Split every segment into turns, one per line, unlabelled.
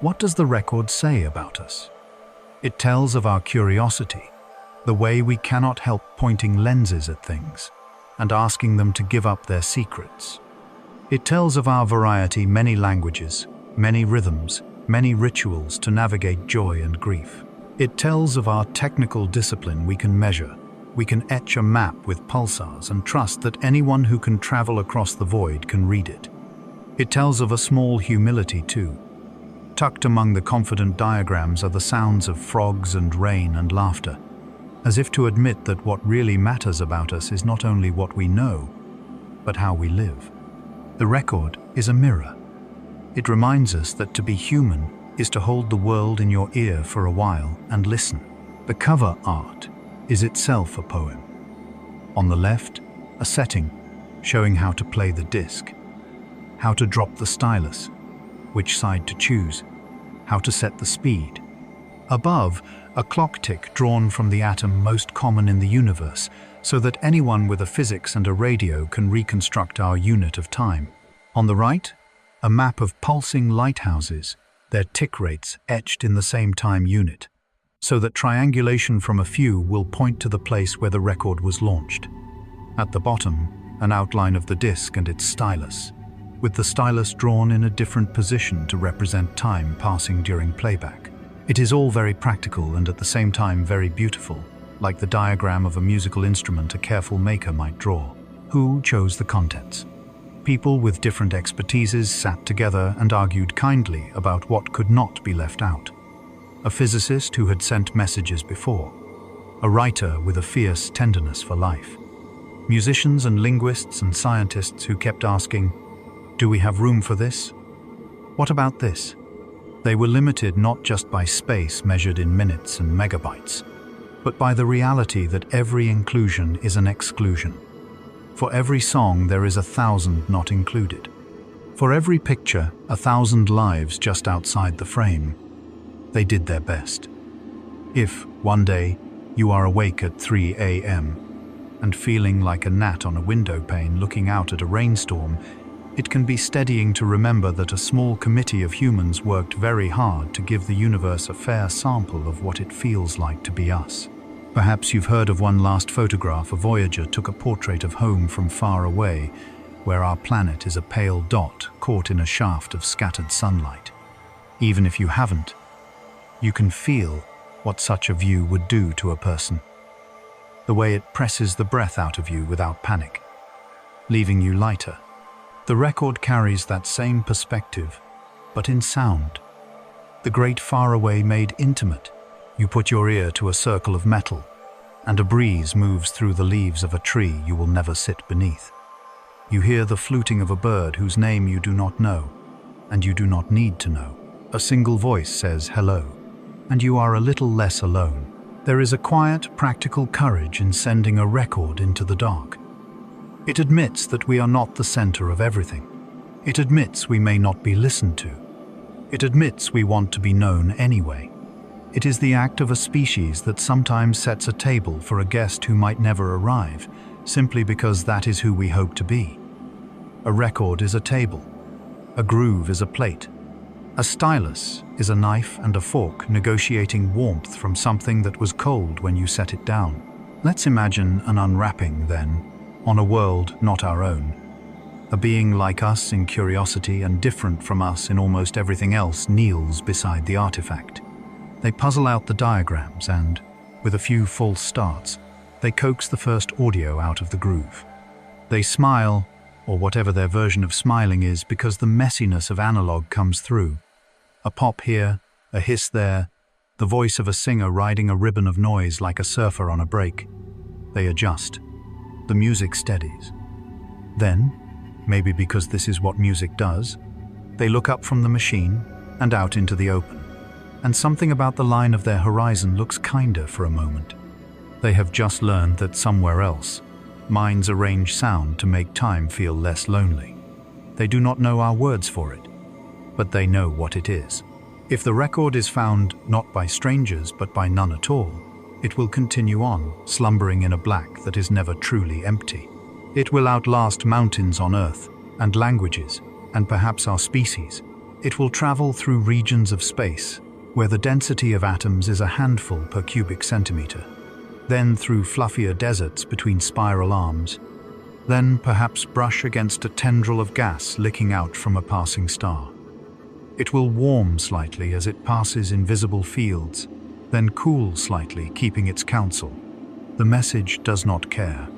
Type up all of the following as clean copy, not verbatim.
What does the record say about us? It tells of our curiosity, the way we cannot help pointing lenses at things and asking them to give up their secrets. It tells of our variety, many languages, many rhythms, many rituals to navigate joy and grief. It tells of our technical discipline. We can measure, we can etch a map with pulsars and trust that anyone who can travel across the void can read it. It tells of a small humility too. Tucked among the confident diagrams are the sounds of frogs and rain and laughter, as if to admit that what really matters about us is not only what we know, but how we live. The record is a mirror. It reminds us that to be human is to hold the world in your ear for a while and listen. The cover art is itself a poem. On the left, a setting showing how to play the disc, how to drop the stylus, which side to choose, how to set the speed. Above, a clock tick drawn from the atom most common in the universe, so that anyone with a physics and a radio can reconstruct our unit of time. On the right, a map of pulsing lighthouses, their tick rates etched in the same time unit, so that triangulation from a few will point to the place where the record was launched. At the bottom, an outline of the disc and its stylus, with the stylus drawn in a different position to represent time passing during playback. It is all very practical and at the same time very beautiful, like the diagram of a musical instrument a careful maker might draw. Who chose the contents? People with different expertises sat together and argued kindly about what could not be left out. A physicist who had sent messages before. A writer with a fierce tenderness for life. Musicians and linguists and scientists who kept asking, "Do we have room for this? What about this?" They were limited not just by space measured in minutes and megabytes, but by the reality that every inclusion is an exclusion. For every song there is 1,000 not included. For every picture, 1,000 lives just outside the frame. They did their best. If, one day, you are awake at 3 a.m. and feeling like a gnat on a window pane looking out at a rainstorm, it can be steadying to remember that a small committee of humans worked very hard to give the universe a fair sample of what it feels like to be us. Perhaps you've heard of one last photograph. A Voyager took a portrait of home from far away, where our planet is a pale dot caught in a shaft of scattered sunlight. Even if you haven't, you can feel what such a view would do to a person. The way it presses the breath out of you without panic, leaving you lighter. The record carries that same perspective, but in sound. The great faraway made intimate. You put your ear to a circle of metal, and a breeze moves through the leaves of a tree you will never sit beneath. You hear the fluting of a bird whose name you do not know, and you do not need to know. A single voice says hello, and you are a little less alone. There is a quiet, practical courage in sending a record into the dark. It admits that we are not the center of everything. It admits we may not be listened to. It admits we want to be known anyway. It is the act of a species that sometimes sets a table for a guest who might never arrive, simply because that is who we hope to be. A record is a table. A groove is a plate. A stylus is a knife and a fork negotiating warmth from something that was cold when you set it down. Let's imagine an unwrapping, then, on a world not our own. A being like us in curiosity and different from us in almost everything else kneels beside the artifact. They puzzle out the diagrams and, with a few false starts, they coax the first audio out of the groove. They smile, or whatever their version of smiling is, because the messiness of analog comes through. A pop here, a hiss there, the voice of a singer riding a ribbon of noise like a surfer on a break. They adjust. The music steadies. Then, maybe because this is what music does, they look up from the machine and out into the open, and something about the line of their horizon looks kinder for a moment. They have just learned that somewhere else, minds arrange sound to make time feel less lonely. They do not know our words for it, but they know what it is. If the record is found not by strangers but by none at all, it will continue on, slumbering in a black that is never truly empty. It will outlast mountains on Earth, and languages, and perhaps our species. It will travel through regions of space where the density of atoms is a handful per cubic centimeter, then through fluffier deserts between spiral arms, then perhaps brush against a tendril of gas licking out from a passing star. It will warm slightly as it passes invisible fields, then cool slightly, keeping its counsel. The message does not care.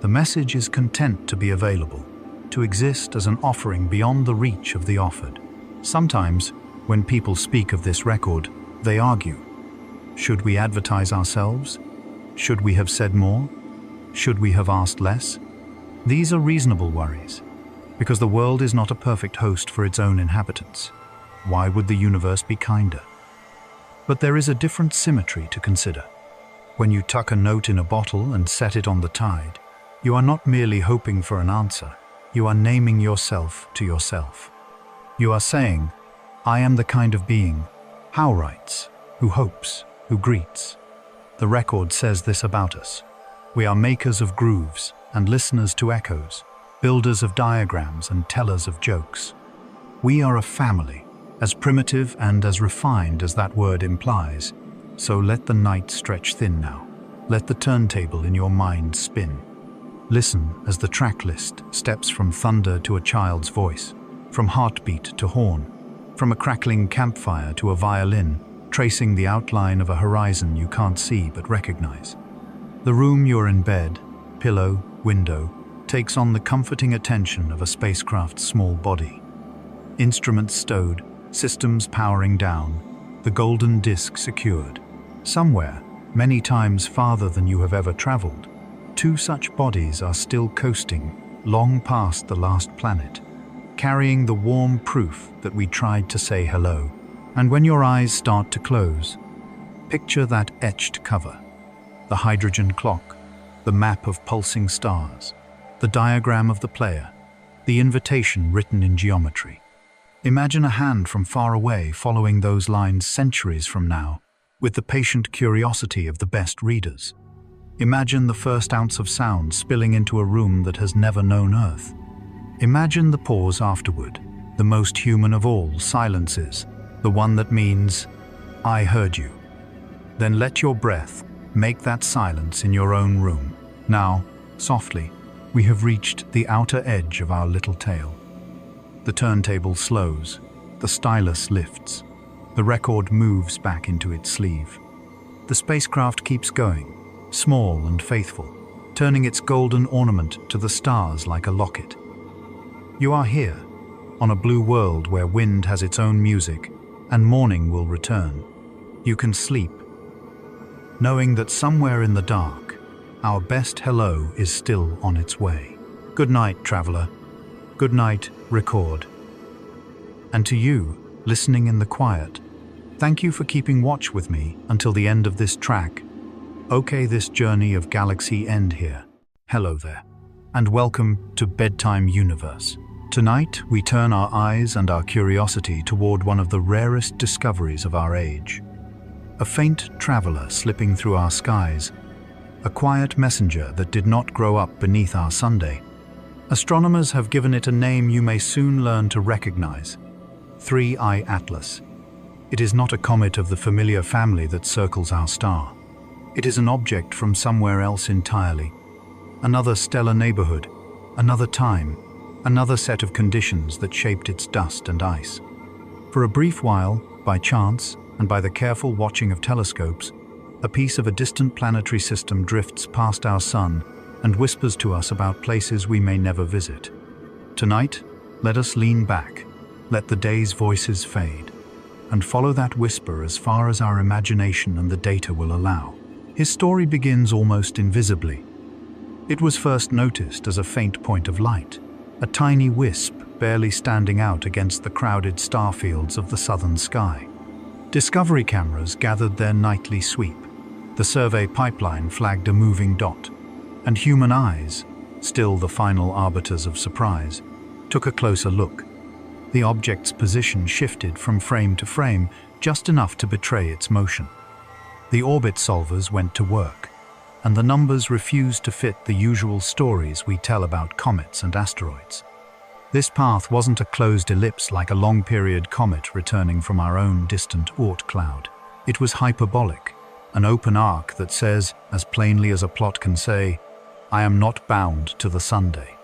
The message is content to be available, to exist as an offering beyond the reach of the offered. Sometimes, when people speak of this record, they argue. Should we advertise ourselves? Should we have said more? Should we have asked less? These are reasonable worries, because the world is not a perfect host for its own inhabitants. Why would the universe be kinder? But there is a different symmetry to consider. When you tuck a note in a bottle and set it on the tide, you are not merely hoping for an answer, you are naming yourself to yourself. You are saying, I am the kind of being, who writes, who hopes, who greets. The record says this about us. We are makers of grooves and listeners to echoes, builders of diagrams and tellers of jokes. We are a family, as primitive and as refined as that word implies. So let the night stretch thin now. Let the turntable in your mind spin. Listen as the track list steps from thunder to a child's voice, from heartbeat to horn, from a crackling campfire to a violin, tracing the outline of a horizon you can't see but recognize. The room you're in, bed, pillow, window, takes on the comforting attention of a spacecraft's small body. Instruments stowed, systems powering down, the golden disk secured. Somewhere, many times farther than you have ever traveled, two such bodies are still coasting, long past the last planet, carrying the warm proof that we tried to say hello. And when your eyes start to close, picture that etched cover, the hydrogen clock, the map of pulsing stars, the diagram of the player, the invitation written in geometry. Imagine a hand from far away following those lines centuries from now, with the patient curiosity of the best readers. Imagine the first ounce of sound spilling into a room that has never known Earth. Imagine the pause afterward, the most human of all silences, the one that means, I heard you. Then let your breath make that silence in your own room. Now, softly, we have reached the outer edge of our little tale. The turntable slows, the stylus lifts, the record moves back into its sleeve. The spacecraft keeps going, small and faithful, turning its golden ornament to the stars like a locket. You are here, on a blue world where wind has its own music, and morning will return. You can sleep, knowing that somewhere in the dark, our best hello is still on its way. Good night, traveler. Good night, record. And to you, listening in the quiet, thank you for keeping watch with me until the end of this track. Okay, this journey of galaxy end here. Hello there, and welcome to Bedtime Universe. Tonight, we turn our eyes and our curiosity toward one of the rarest discoveries of our age. A faint traveler slipping through our skies, a quiet messenger that did not grow up beneath our Sunday. Astronomers have given it a name you may soon learn to recognize: 3I Atlas. It is not a comet of the familiar family that circles our star. It is an object from somewhere else entirely. Another stellar neighborhood, another time, another set of conditions that shaped its dust and ice. For a brief while, by chance, and by the careful watching of telescopes, a piece of a distant planetary system drifts past our sun and whispers to us about places we may never visit. Tonight, let us lean back, let the day's voices fade, and follow that whisper as far as our imagination and the data will allow. His story begins almost invisibly. It was first noticed as a faint point of light, a tiny wisp barely standing out against the crowded starfields of the southern sky. Discovery cameras gathered their nightly sweep. The survey pipeline flagged a moving dot, and human eyes, still the final arbiters of surprise, took a closer look. The object's position shifted from frame to frame, just enough to betray its motion. The orbit solvers went to work, and the numbers refused to fit the usual stories we tell about comets and asteroids. This path wasn't a closed ellipse like a long-period comet returning from our own distant Oort cloud. It was hyperbolic, an open arc that says, as plainly as a plot can say, "I am not bound to the Sunday."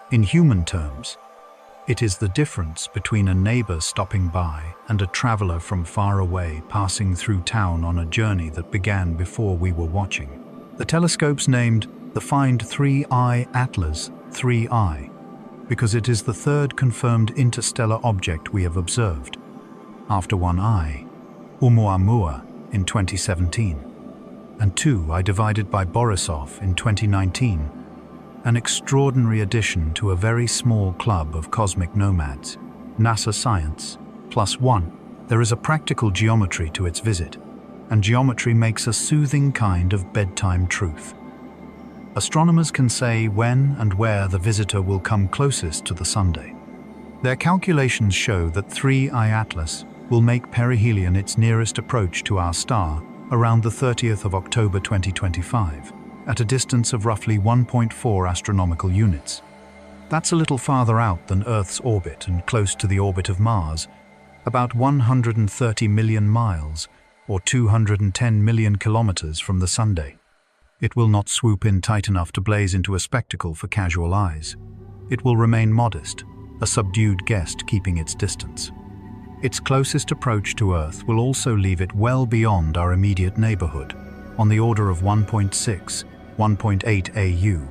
In human terms, it is the difference between a neighbor stopping by and a traveler from far away passing through town on a journey that began before we were watching. The telescope's named the Find 3I Atlas 3I because it is the third confirmed interstellar object we have observed, after 1I, Oumuamua in 2017, and 2I divided by Borisov in 2019, an extraordinary addition to a very small club of cosmic nomads. NASA Science +1. There is a practical geometry to its visit, and geometry makes a soothing kind of bedtime truth. Astronomers can say when and where the visitor will come closest to the Sunday. Their calculations show that 3I Atlas will make perihelion its nearest approach to our star around the 30th of October 2025, at a distance of roughly 1.4 astronomical units. That's a little farther out than Earth's orbit and close to the orbit of Mars, about 130 million miles or 210 million kilometers from the Sunday. It will not swoop in tight enough to blaze into a spectacle for casual eyes. It will remain modest, a subdued guest keeping its distance. Its closest approach to Earth will also leave it well beyond our immediate neighborhood, on the order of 1.6, 1.8 AU.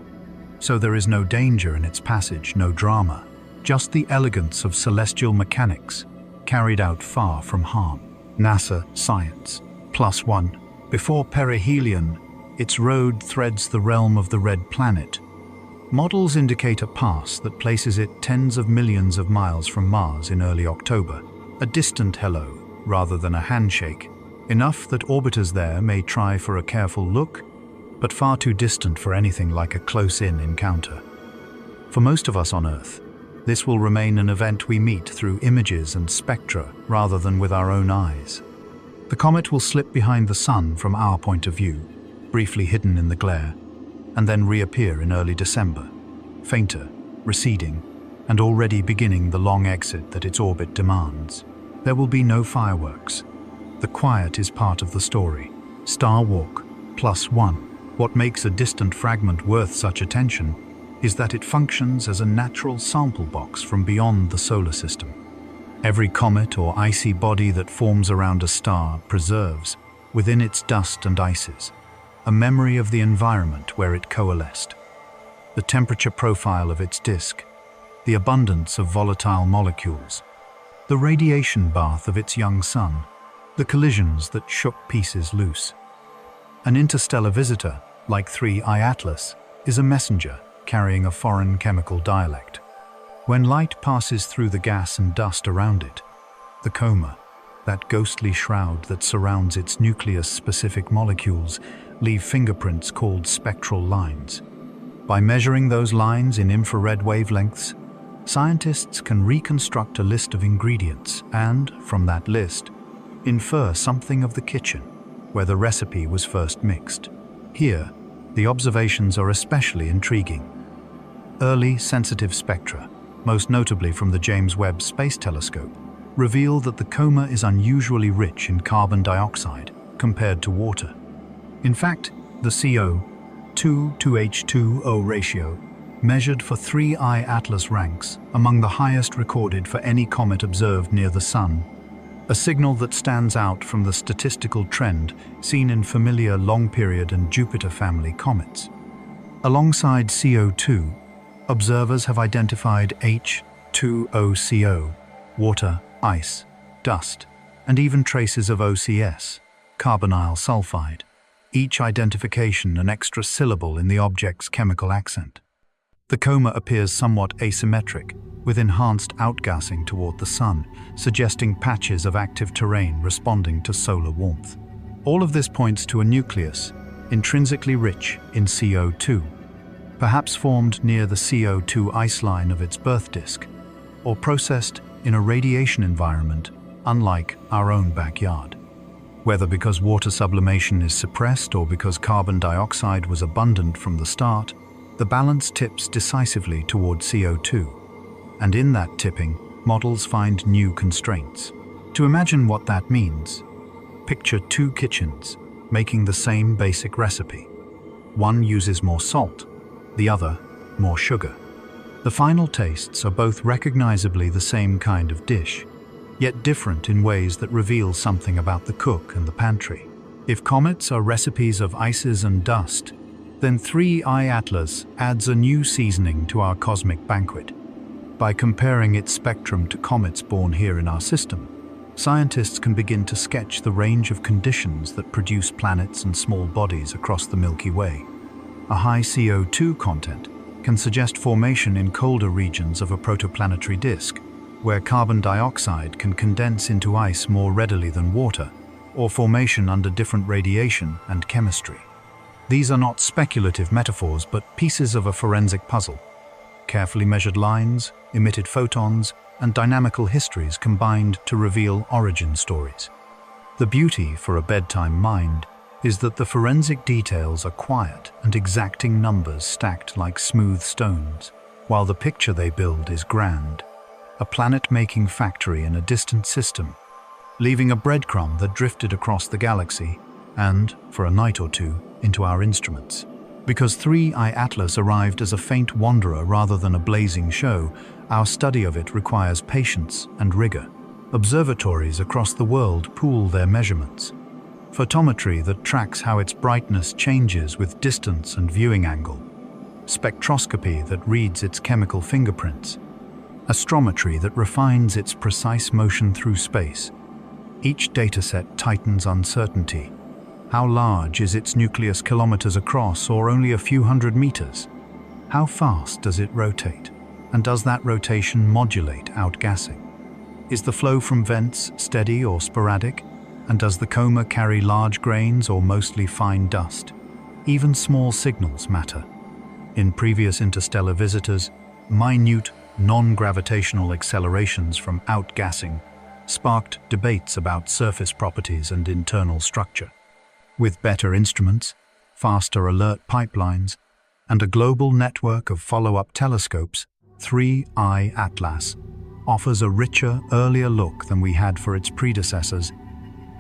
So there is no danger in its passage, no drama, just the elegance of celestial mechanics, carried out far from harm. NASA Science +1. Before perihelion, its road threads the realm of the red planet. Models indicate a pass that places it tens of millions of miles from Mars in early October, a distant hello rather than a handshake, enough that orbiters there may try for a careful look, but far too distant for anything like a close-in encounter. For most of us on Earth, this will remain an event we meet through images and spectra rather than with our own eyes. The comet will slip behind the Sun from our point of view, briefly hidden in the glare, and then reappear in early December, fainter, receding, and already beginning the long exit that its orbit demands. There will be no fireworks. The quiet is part of the story. Star Walk +1. What makes a distant fragment worth such attention is that it functions as a natural sample box from beyond the solar system. Every comet or icy body that forms around a star preserves, within its dust and ices, a memory of the environment where it coalesced. The temperature profile of its disk, the abundance of volatile molecules, the radiation bath of its young sun, the collisions that shook pieces loose. An interstellar visitor, like 3I Atlas, is a messenger carrying a foreign chemical dialect. When light passes through the gas and dust around it, the coma, that ghostly shroud that surrounds its nucleus-specific molecules, leave fingerprints called spectral lines. By measuring those lines in infrared wavelengths, scientists can reconstruct a list of ingredients and, from that list, infer something of the kitchen, where the recipe was first mixed. Here, the observations are especially intriguing. Early sensitive spectra, most notably from the James Webb Space Telescope, reveal that the coma is unusually rich in carbon dioxide compared to water. In fact, the CO2 to H2O ratio measured for 3I Atlas ranks among the highest recorded for any comet observed near the Sun, a signal that stands out from the statistical trend seen in familiar long-period and Jupiter family comets. Alongside CO2, observers have identified H2OCO, water, ice, dust, and even traces of OCS, carbonyl sulfide, each identification an extra syllable in the object's chemical accent. The coma appears somewhat asymmetric, with enhanced outgassing toward the Sun, suggesting patches of active terrain responding to solar warmth. All of this points to a nucleus, intrinsically rich in CO2, perhaps formed near the CO2 ice line of its birth disk, or processed in a radiation environment unlike our own backyard. Whether because water sublimation is suppressed or because carbon dioxide was abundant from the start, the balance tips decisively toward CO2. And in that tipping, models find new constraints. To imagine what that means, picture two kitchens making the same basic recipe. One uses more salt, the other more sugar. The final tastes are both recognizably the same kind of dish, yet different in ways that reveal something about the cook and the pantry. If comets are recipes of ices and dust, then 3I Atlas adds a new seasoning to our cosmic banquet. By comparing its spectrum to comets born here in our system, scientists can begin to sketch the range of conditions that produce planets and small bodies across the Milky Way. A high CO2 content can suggest formation in colder regions of a protoplanetary disk, where carbon dioxide can condense into ice more readily than water, or formation under different radiation and chemistry. These are not speculative metaphors, but pieces of a forensic puzzle. Carefully measured lines, emitted photons, and dynamical histories combined to reveal origin stories. The beauty for a bedtime mind is that the forensic details are quiet and exacting numbers stacked like smooth stones, while the picture they build is grand, a planet-making factory in a distant system, leaving a breadcrumb that drifted across the galaxy and, for a night or two, into our instruments. Because 3I Atlas arrived as a faint wanderer rather than a blazing show, our study of it requires patience and rigor. Observatories across the world pool their measurements. Photometry that tracks how its brightness changes with distance and viewing angle. Spectroscopy that reads its chemical fingerprints. Astrometry that refines its precise motion through space. Each dataset tightens uncertainty. How large is its nucleus kilometers across, or only a few hundred meters? How fast does it rotate? And does that rotation modulate outgassing? Is the flow from vents steady or sporadic? And does the coma carry large grains or mostly fine dust? Even small signals matter. In previous interstellar visitors, minute, non-gravitational accelerations from outgassing sparked debates about surface properties and internal structure. With better instruments, faster alert pipelines, and a global network of follow-up telescopes, 3I Atlas offers a richer, earlier look than we had for its predecessors,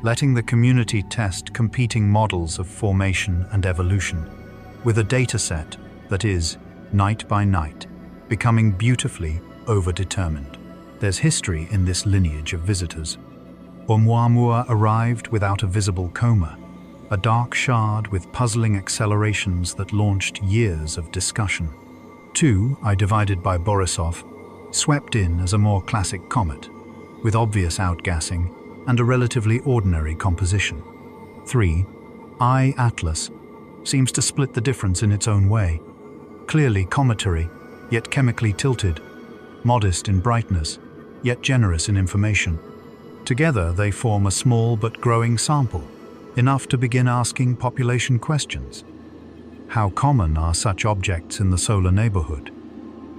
letting the community test competing models of formation and evolution, with a dataset that is, night by night, becoming beautifully overdetermined. There's history in this lineage of visitors. Oumuamua arrived without a visible coma, a dark shard with puzzling accelerations that launched years of discussion. 2I divided by Borisov swept in as a more classic comet, with obvious outgassing and a relatively ordinary composition. 3I Atlas seems to split the difference in its own way, clearly cometary, yet chemically tilted, modest in brightness, yet generous in information. Together they form a small but growing sample, enough to begin asking population questions. How common are such objects in the solar neighborhood?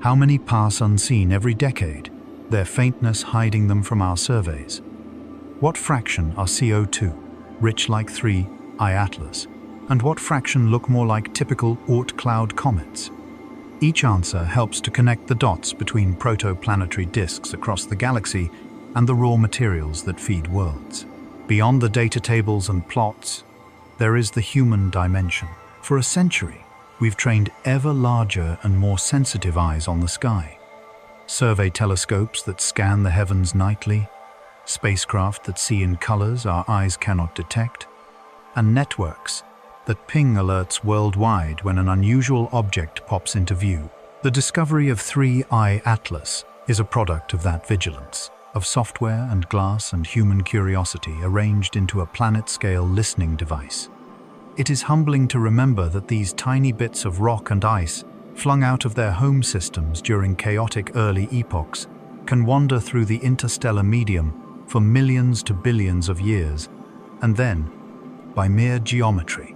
How many pass unseen every decade, their faintness hiding them from our surveys? What fraction are CO2, rich like 3I Atlas, and what fraction look more like typical Oort cloud comets? Each answer helps to connect the dots between protoplanetary disks across the galaxy and the raw materials that feed worlds. Beyond the data tables and plots, there is the human dimension. For a century, we've trained ever larger and more sensitive eyes on the sky. Survey telescopes that scan the heavens nightly, spacecraft that see in colors our eyes cannot detect, and networks that ping alerts worldwide when an unusual object pops into view. The discovery of 3I Atlas is a product of that vigilance, of software and glass and human curiosity arranged into a planet-scale listening device. It is humbling to remember that these tiny bits of rock and ice, flung out of their home systems during chaotic early epochs, can wander through the interstellar medium for millions to billions of years, and then, by mere geometry,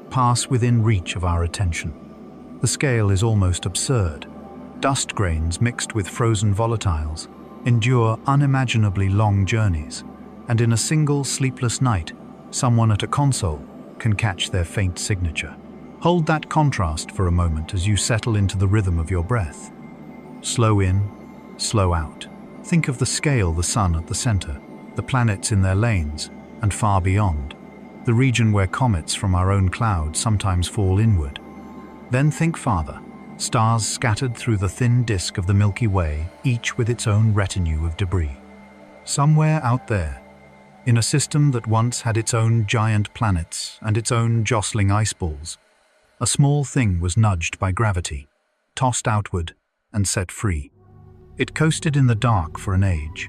pass within reach of our attention. The scale is almost absurd. Dust grains mixed with frozen volatiles endure unimaginably long journeys, and in a single sleepless night, someone at a console can catch their faint signature. Hold that contrast for a moment as you settle into the rhythm of your breath. Slow in, Slow out. Think of the scale: the sun at the center, the planets in their lanes, and far beyond, the region where comets from our own cloud sometimes fall inward. Then think farther. Stars scattered through the thin disk of the Milky Way, each with its own retinue of debris. Somewhere out there, in a system that once had its own giant planets and its own jostling ice balls, a small thing was nudged by gravity, tossed outward, and set free. It coasted in the dark for an age,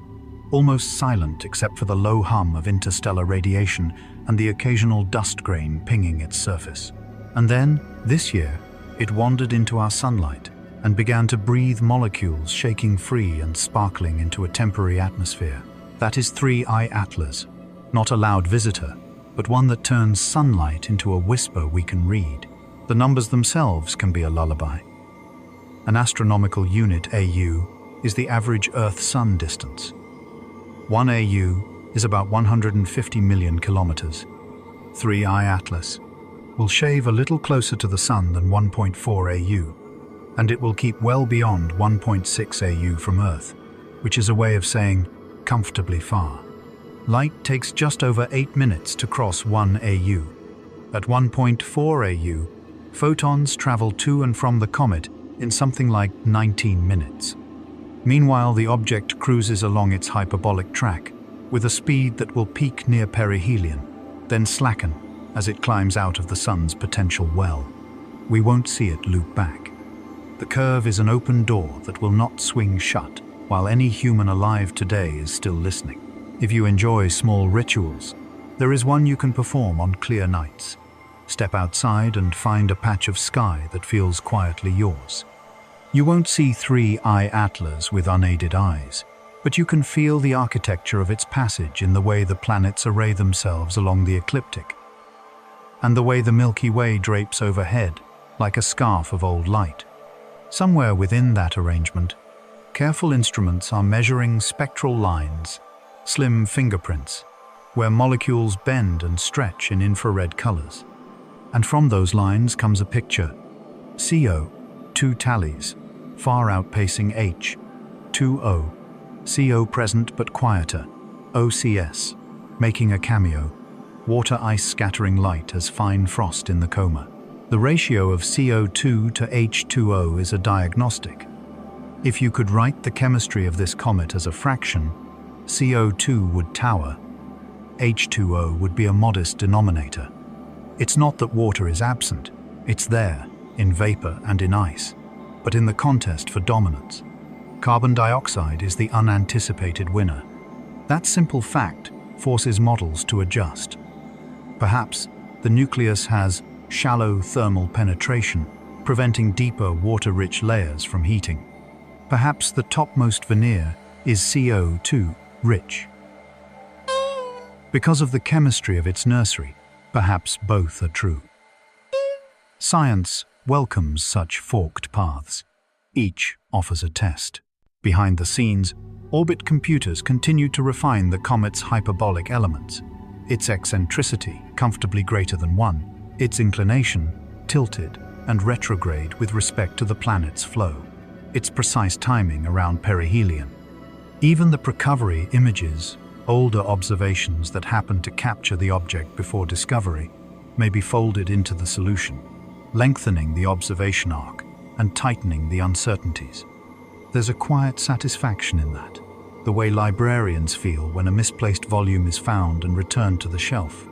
almost silent except for the low hum of interstellar radiation and the occasional dust grain pinging its surface. And then, this year, it wandered into our sunlight and began to breathe molecules shaking free and sparkling into a temporary atmosphere. That is 3I Atlas, not a loud visitor, but one that turns sunlight into a whisper we can read. The numbers themselves can be a lullaby. An astronomical unit, AU, is the average Earth-Sun distance. 1 AU is about 150 million kilometers. 3I Atlas will shave a little closer to the Sun than 1.4 AU, and it will keep well beyond 1.6 AU from Earth, which is a way of saying comfortably far. Light takes just over 8 minutes to cross 1 AU. At 1.4 AU, photons travel to and from the comet in something like 19 minutes. Meanwhile, the object cruises along its hyperbolic track with a speed that will peak near perihelion, then slacken as it climbs out of the Sun's potential well. We won't see it loop back. The curve is an open door that will not swing shut while any human alive today is still listening. If you enjoy small rituals, there is one you can perform on clear nights. Step outside and find a patch of sky that feels quietly yours. You won't see 3I Atlas with unaided eyes, but you can feel the architecture of its passage in the way the planets array themselves along the ecliptic, and the way the Milky Way drapes overhead like a scarf of old light. Somewhere within that arrangement, careful instruments are measuring spectral lines, slim fingerprints, where molecules bend and stretch in infrared colors. And from those lines comes a picture. CO, 2 tallies, far outpacing H, 2O, CO present but quieter, OCS, making a cameo, water ice scattering light as fine frost in the coma. The ratio of CO2 to H2O is a diagnostic. If you could write the chemistry of this comet as a fraction, CO2 would tower, H2O would be a modest denominator. It's not that water is absent, it's there, in vapor and in ice, but in the contest for dominance. Carbon dioxide is the unanticipated winner. That simple fact forces models to adjust. Perhaps the nucleus has shallow thermal penetration, preventing deeper water-rich layers from heating. Perhaps the topmost veneer is CO2 rich. Because of the chemistry of its nursery, perhaps both are true. Science welcomes such forked paths. Each offers a test. Behind the scenes, orbit computers continue to refine the comet's hyperbolic elements. Its eccentricity, comfortably greater than 1, its inclination, tilted and retrograde with respect to the planet's flow, its precise timing around perihelion. Even the Precovery images, older observations that happened to capture the object before discovery, may be folded into the solution, lengthening the observation arc and tightening the uncertainties. There's a quiet satisfaction in that, the way librarians feel when a misplaced volume is found and returned to the shelf.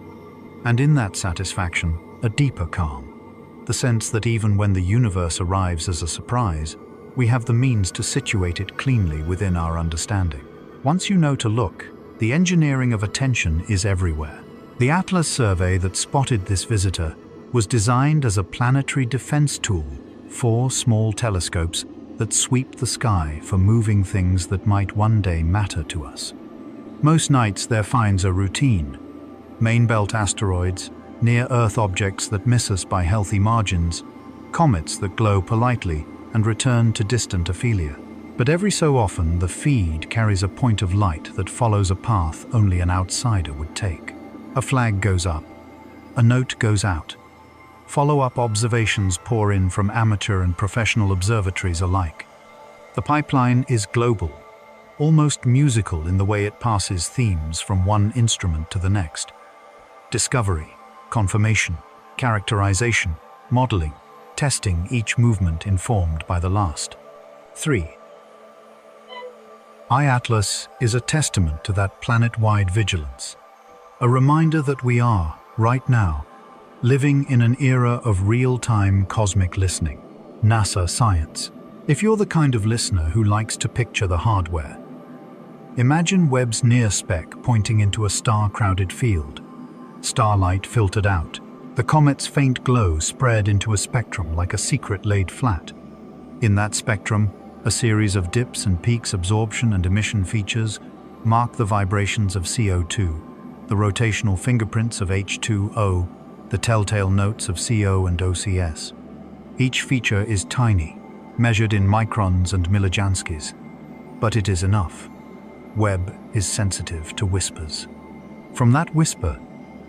And in that satisfaction, a deeper calm, the sense that even when the universe arrives as a surprise, we have the means to situate it cleanly within our understanding. Once you know to look, the engineering of attention is everywhere. The Atlas survey that spotted this visitor was designed as a planetary defense tool, 4 small telescopes that sweep the sky for moving things that might one day matter to us. Most nights their finds are routine. Main belt asteroids, near-Earth objects that miss us by healthy margins, comets that glow politely and return to distant aphelia. But every so often the feed carries a point of light that follows a path only an outsider would take. A flag goes up. A note goes out. Follow-up observations pour in from amateur and professional observatories alike. The pipeline is global, almost musical in the way it passes themes from one instrument to the next. Discovery, confirmation, characterization, modeling, testing, each movement informed by the last. 3. iAtlas is a testament to that planet-wide vigilance, a reminder that we are, right now, living in an era of real-time cosmic listening. NASA science. If you're the kind of listener who likes to picture the hardware, imagine Webb's near-spec pointing into a star-crowded field. Starlight filtered out. The comet's faint glow spread into a spectrum like a secret laid flat. In that spectrum, a series of dips and peaks, absorption and emission features, mark the vibrations of CO2, the rotational fingerprints of H2O, the telltale notes of CO and OCS. Each feature is tiny, measured in microns and millijanskis, but it is enough. Webb is sensitive to whispers. From that whisper,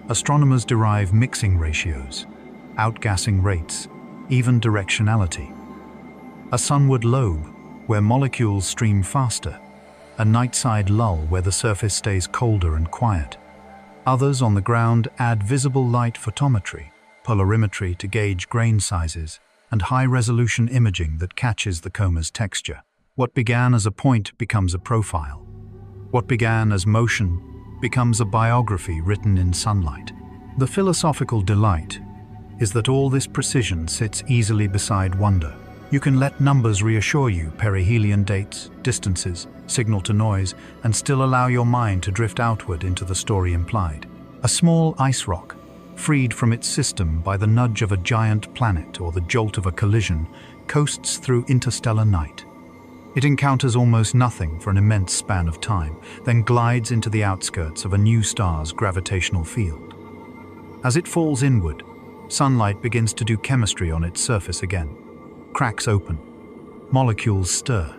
astronomers derive mixing ratios, outgassing rates, even directionality. A sunward lobe, where molecules stream faster, a nightside lull where the surface stays colder and quiet. Others on the ground add visible light photometry, polarimetry to gauge grain sizes, and high-resolution imaging that catches the coma's texture. What began as a point becomes a profile. What began as motion becomes a biography written in sunlight. The philosophical delight is that all this precision sits easily beside wonder. You can let numbers reassure you, perihelion dates, distances, signal to noise, and still allow your mind to drift outward into the story implied. A small ice rock, freed from its system by the nudge of a giant planet or the jolt of a collision, coasts through interstellar night. It encounters almost nothing for an immense span of time, then glides into the outskirts of a new star's gravitational field. As it falls inward, sunlight begins to do chemistry on its surface again. Cracks open. Molecules stir.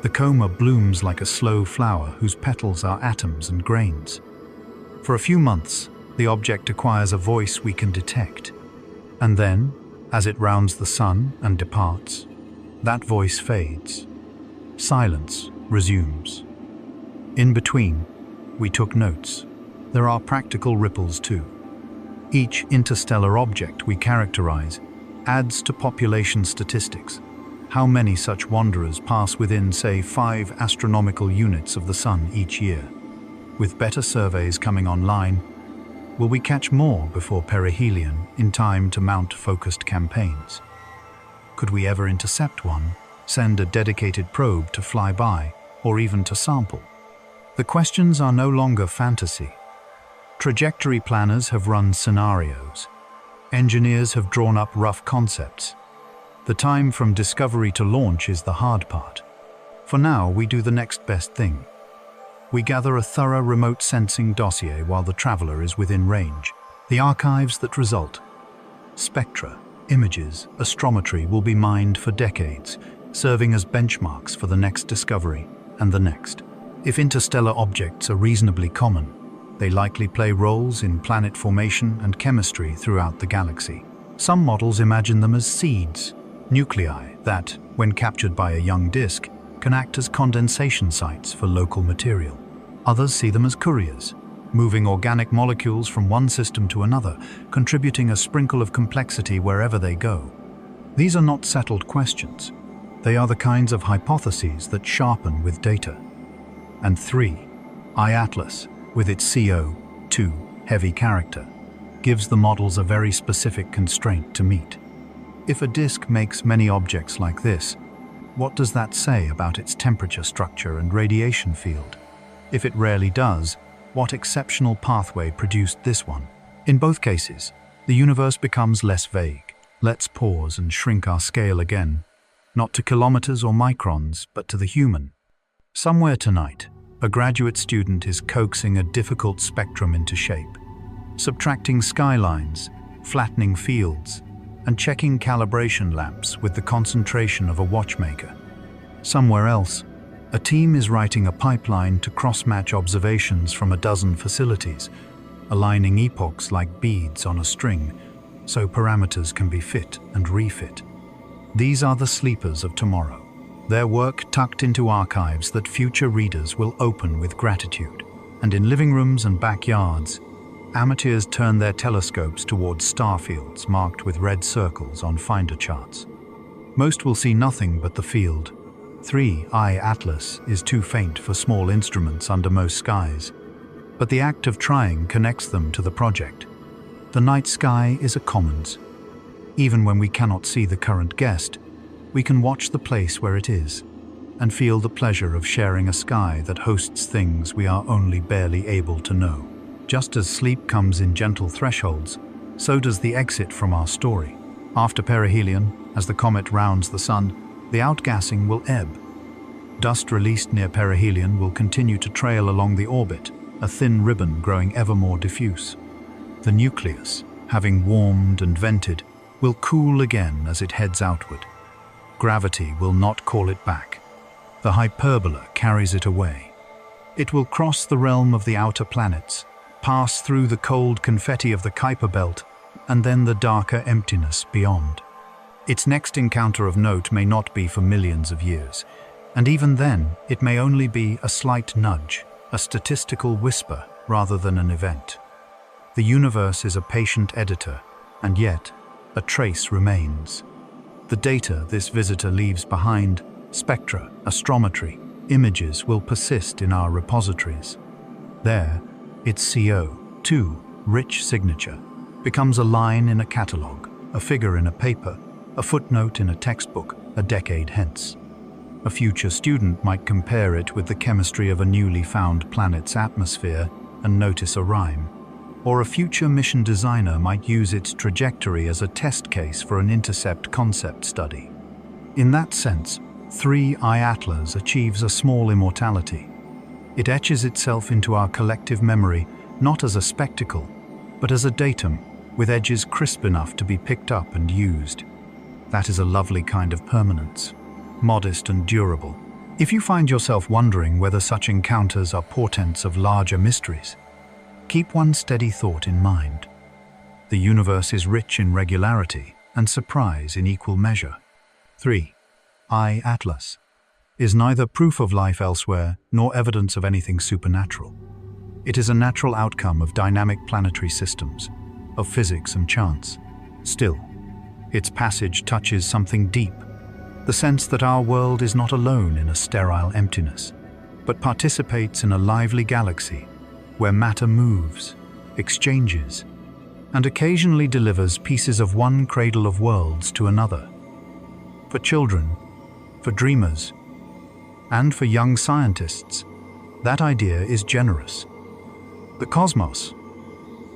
The coma blooms like a slow flower whose petals are atoms and grains. For a few months, the object acquires a voice we can detect. And then, as it rounds the sun and departs, that voice fades. Silence resumes. In between, we took notes. There are practical ripples too. Each interstellar object we characterize adds to population statistics. How many such wanderers pass within, say, 5 astronomical units of the sun each year? With better surveys coming online, will we catch more before perihelion in time to mount focused campaigns? Could we ever intercept one, send a dedicated probe to fly by, or even to sample? The questions are no longer fantasy. Trajectory planners have run scenarios. Engineers have drawn up rough concepts. The time from discovery to launch is the hard part. For now, we do the next best thing. We gather a thorough remote sensing dossier while the traveler is within range. The archives that result, spectra, images, astrometry, will be mined for decades, serving as benchmarks for the next discovery and the next. If interstellar objects are reasonably common, they likely play roles in planet formation and chemistry throughout the galaxy. Some models imagine them as seeds, nuclei that, when captured by a young disk, can act as condensation sites for local material. Others see them as couriers, moving organic molecules from one system to another, contributing a sprinkle of complexity wherever they go. These are not settled questions. They are the kinds of hypotheses that sharpen with data. And 3, iAtlas, with its CO2 heavy character, gives the models a very specific constraint to meet. If a disk makes many objects like this, what does that say about its temperature structure and radiation field? If it rarely does, what exceptional pathway produced this one? In both cases, the universe becomes less vague. Let's pause and shrink our scale again, not to kilometers or microns, but to the human. Somewhere tonight, a graduate student is coaxing a difficult spectrum into shape, subtracting skylines, flattening fields, and checking calibration lamps with the concentration of a watchmaker. Somewhere else, a team is writing a pipeline to cross-match observations from a dozen facilities, aligning epochs like beads on a string, so parameters can be fit and refit. These are the sleepers of tomorrow. their work tucked into archives that future readers will open with gratitude. And in living rooms and backyards, amateurs turn their telescopes towards star fields marked with red circles on finder charts. Most will see nothing but the field. 3I Atlas is too faint for small instruments under most skies, but the act of trying connects them to the project. The night sky is a commons. Even when we cannot see the current guest, we can watch the place where it is and feel the pleasure of sharing a sky that hosts things we are only barely able to know. Just as sleep comes in gentle thresholds, so does the exit from our story. After perihelion, as the comet rounds the sun, the outgassing will ebb. Dust released near perihelion will continue to trail along the orbit, a thin ribbon growing ever more diffuse. The nucleus, having warmed and vented, will cool again as it heads outward. Gravity will not call it back. The hyperbola carries it away. It will cross the realm of the outer planets, pass through the cold confetti of the Kuiper belt, and then the darker emptiness beyond. Its next encounter of note may not be for millions of years, and even then it may only be a slight nudge, a statistical whisper rather than an event. The universe is a patient editor, and yet a trace remains. The data this visitor leaves behind, spectra, astrometry, images, will persist in our repositories. There, its CO2, rich signature, becomes a line in a catalogue, a figure in a paper, a footnote in a textbook a decade hence. A future student might compare it with the chemistry of a newly found planet's atmosphere and notice a rhyme. Or a future mission designer might use its trajectory as a test case for an intercept concept study. In that sense, 3I Atlas achieves a small immortality. It etches itself into our collective memory not as a spectacle, but as a datum with edges crisp enough to be picked up and used. That is a lovely kind of permanence, modest and durable. If you find yourself wondering whether such encounters are portents of larger mysteries, keep one steady thought in mind. The universe is rich in regularity and surprise in equal measure. 3I Atlas is neither proof of life elsewhere nor evidence of anything supernatural. It is a natural outcome of dynamic planetary systems, of physics and chance. Still, its passage touches something deep, the sense that our world is not alone in a sterile emptiness, but participates in a lively galaxy where matter moves, exchanges, and occasionally delivers pieces of one cradle of worlds to another. For children, for dreamers, and for young scientists, that idea is generous. The cosmos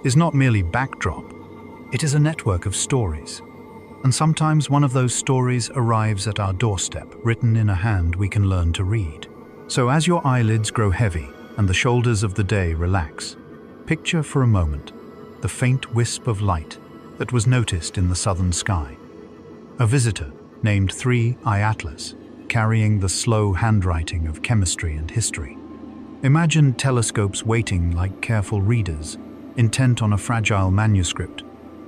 is not merely backdrop, it is a network of stories. And sometimes one of those stories arrives at our doorstep, written in a hand we can learn to read. So as your eyelids grow heavy and the shoulders of the day relax, picture for a moment the faint wisp of light that was noticed in the southern sky. A visitor named 3I Atlas, carrying the slow handwriting of chemistry and history. Imagine telescopes waiting like careful readers, intent on a fragile manuscript,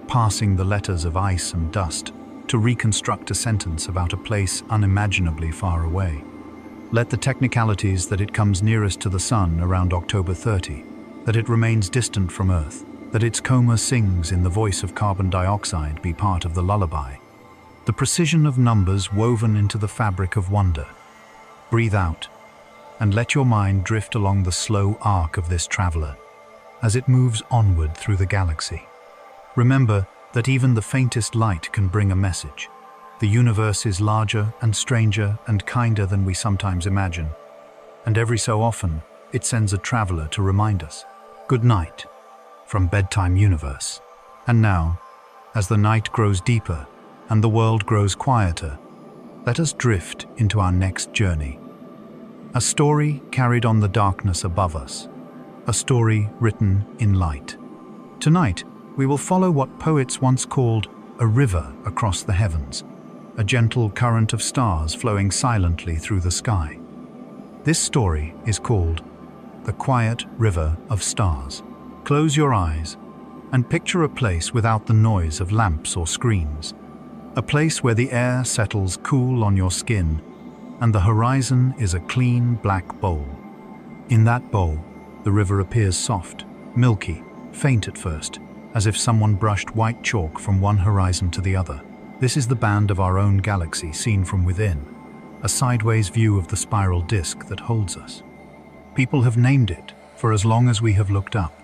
passing the letters of ice and dust to reconstruct a sentence about a place unimaginably far away. Let the technicalities that it comes nearest to the sun around October 30, that it remains distant from Earth, that its coma sings in the voice of carbon dioxide be part of the lullaby. The precision of numbers woven into the fabric of wonder. Breathe out and let your mind drift along the slow arc of this traveler as it moves onward through the galaxy. Remember that even the faintest light can bring a message. The universe is larger and stranger and kinder than we sometimes imagine, and every so often it sends a traveler to remind us. Good night from Bedtime Universe. And now, as the night grows deeper and the world grows quieter, let us drift into our next journey. A story carried on the darkness above us, a story written in light. Tonight, we will follow what poets once called a river across the heavens, a gentle current of stars flowing silently through the sky. This story is called The Quiet River of Stars. Close your eyes and picture a place without the noise of lamps or screens, a place where the air settles cool on your skin and the horizon is a clean black bowl. In that bowl, the river appears soft, milky, faint at first, as if someone brushed white chalk from one horizon to the other. This is the band of our own galaxy seen from within, a sideways view of the spiral disk that holds us. People have named it for as long as we have looked up.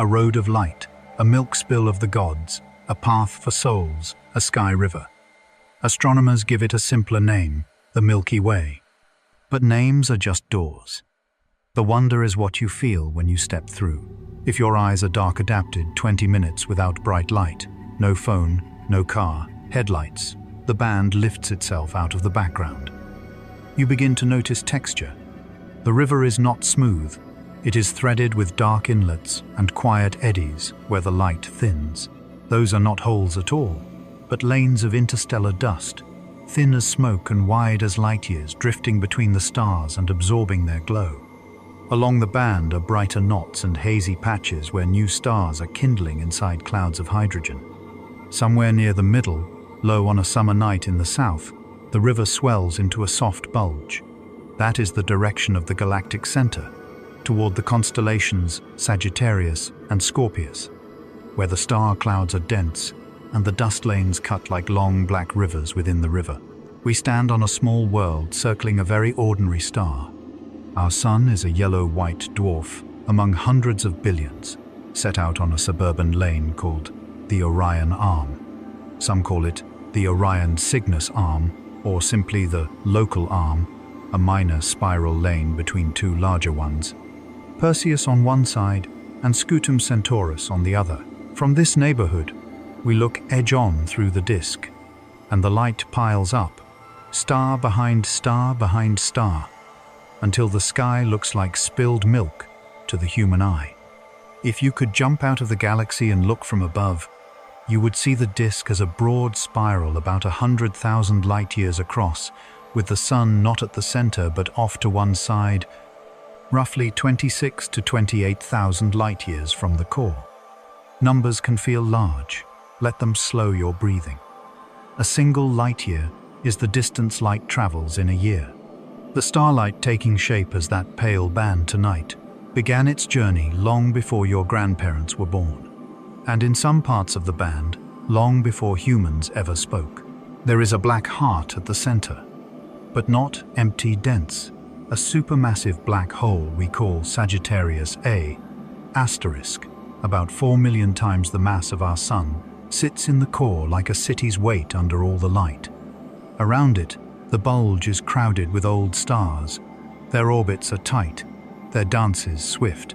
A road of light, a milk spill of the gods, a path for souls, a sky river. Astronomers give it a simpler name, the Milky Way. But names are just doors. The wonder is what you feel when you step through. If your eyes are dark adapted, 20 minutes without bright light, no phone, no car, headlights, the band lifts itself out of the background. You begin to notice texture. The river is not smooth. It is threaded with dark inlets and quiet eddies where the light thins. Those are not holes at all, but lanes of interstellar dust, thin as smoke and wide as light years, drifting between the stars and absorbing their glow. Along the band are brighter knots and hazy patches where new stars are kindling inside clouds of hydrogen. Somewhere near the middle, low on a summer night in the south, the river swells into a soft bulge. That is the direction of the galactic center, toward the constellations Sagittarius and Scorpius, where the star clouds are dense and the dust lanes cut like long black rivers within the river. We stand on a small world circling a very ordinary star. Our sun is a yellow-white dwarf among hundreds of billions, set out on a suburban lane called the Orion Arm. Some call it the Orion Cygnus Arm, or simply the local arm, a minor spiral lane between two larger ones. Perseus on one side and Scutum Centaurus on the other. From this neighborhood, we look edge-on through the disk, and the light piles up, star behind star behind star, until the sky looks like spilled milk to the human eye. If you could jump out of the galaxy and look from above, you would see the disk as a broad spiral about 100,000 light-years across, with the sun not at the center but off to one side, roughly 26 to 28,000 light-years from the core. Numbers can feel large. Let them slow your breathing. A single light-year is the distance light travels in a year. The starlight taking shape as that pale band tonight began its journey long before your grandparents were born, and in some parts of the band, long before humans ever spoke. There is a black heart at the center, but not empty dense, a supermassive black hole we call Sagittarius A*, about 4 million times the mass of our sun, sits in the core like a city's weight under all the light. Around it, the bulge is crowded with old stars. Their orbits are tight, their dances swift.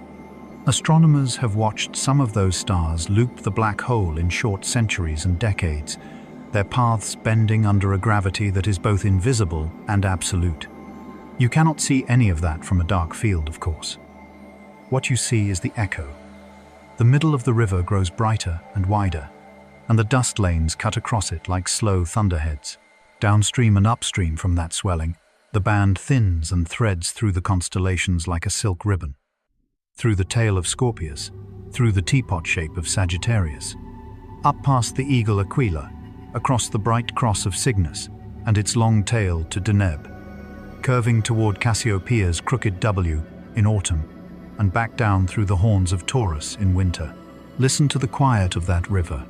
Astronomers have watched some of those stars loop the black hole in short centuries and decades, their paths bending under a gravity that is both invisible and absolute. You cannot see any of that from a dark field, of course. What you see is the echo. The middle of the river grows brighter and wider, and the dust lanes cut across it like slow thunderheads. Downstream and upstream from that swelling, the band thins and threads through the constellations like a silk ribbon. Through the tail of Scorpius, through the teapot shape of Sagittarius, up past the eagle Aquila, across the bright cross of Cygnus and its long tail to Deneb, curving toward Cassiopeia's crooked W in autumn, and back down through the horns of Taurus in winter. Listen to the quiet of that river.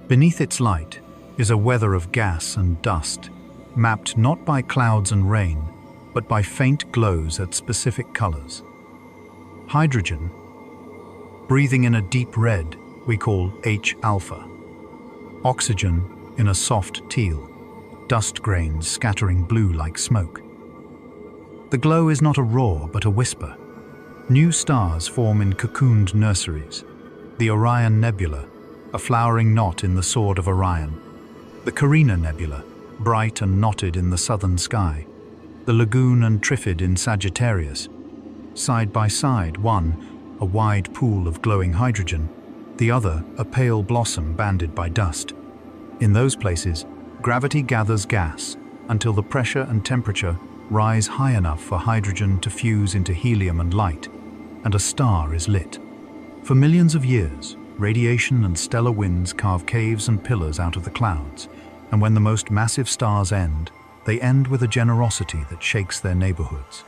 Beneath its light is a weather of gas and dust, mapped not by clouds and rain, but by faint glows at specific colors. Hydrogen, breathing in a deep red, we call H-alpha. Oxygen in a soft teal, dust grains scattering blue like smoke. The glow is not a roar, but a whisper. New stars form in cocooned nurseries. The Orion Nebula, a flowering knot in the sword of Orion. The Carina Nebula, bright and knotted in the southern sky. The Lagoon and Trifid in Sagittarius. Side by side, one, a wide pool of glowing hydrogen, the other, a pale blossom banded by dust. In those places, gravity gathers gas until the pressure and temperature rise high enough for hydrogen to fuse into helium and light, and a star is lit. For millions of years, radiation and stellar winds carve caves and pillars out of the clouds, and when the most massive stars end, they end with a generosity that shakes their neighborhoods.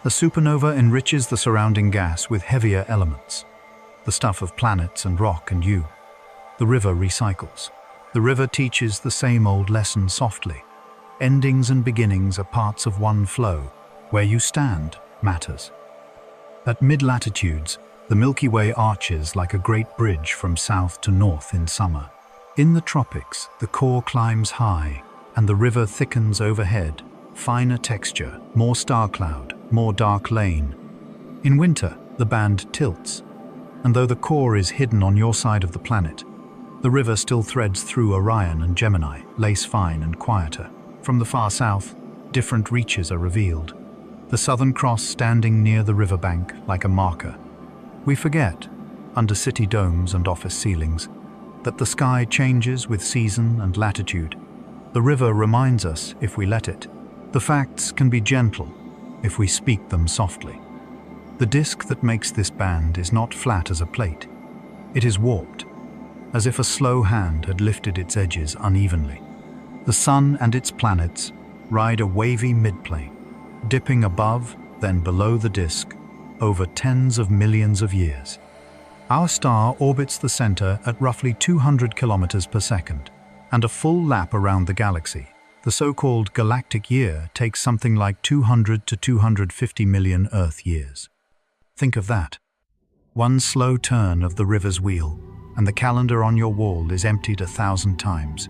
A supernova enriches the surrounding gas with heavier elements, the stuff of planets and rock and you. The river recycles. The river teaches the same old lesson softly. Endings and beginnings are parts of one flow. Where you stand matters. At mid-latitudes, the Milky Way arches like a great bridge from south to north in summer. In the tropics, the core climbs high, and the river thickens overhead, finer texture, more star cloud, more dark lane. In winter, the band tilts, and though the core is hidden on your side of the planet, the river still threads through Orion and Gemini, lace-fine and quieter. From the far south, different reaches are revealed, the Southern Cross standing near the riverbank like a marker. We forget, under city domes and office ceilings, that the sky changes with season and latitude. The river reminds us if we let it. The facts can be gentle if we speak them softly. The disk that makes this band is not flat as a plate. It is warped, as if a slow hand had lifted its edges unevenly. The sun and its planets ride a wavy midplane, dipping above, then below the disk, over tens of millions of years. Our star orbits the center at roughly 200 kilometers per second, and a full lap around the galaxy, the so-called galactic year, takes something like 200 to 250 million Earth years. Think of that. One slow turn of the river's wheel, and the calendar on your wall is emptied 1,000 times.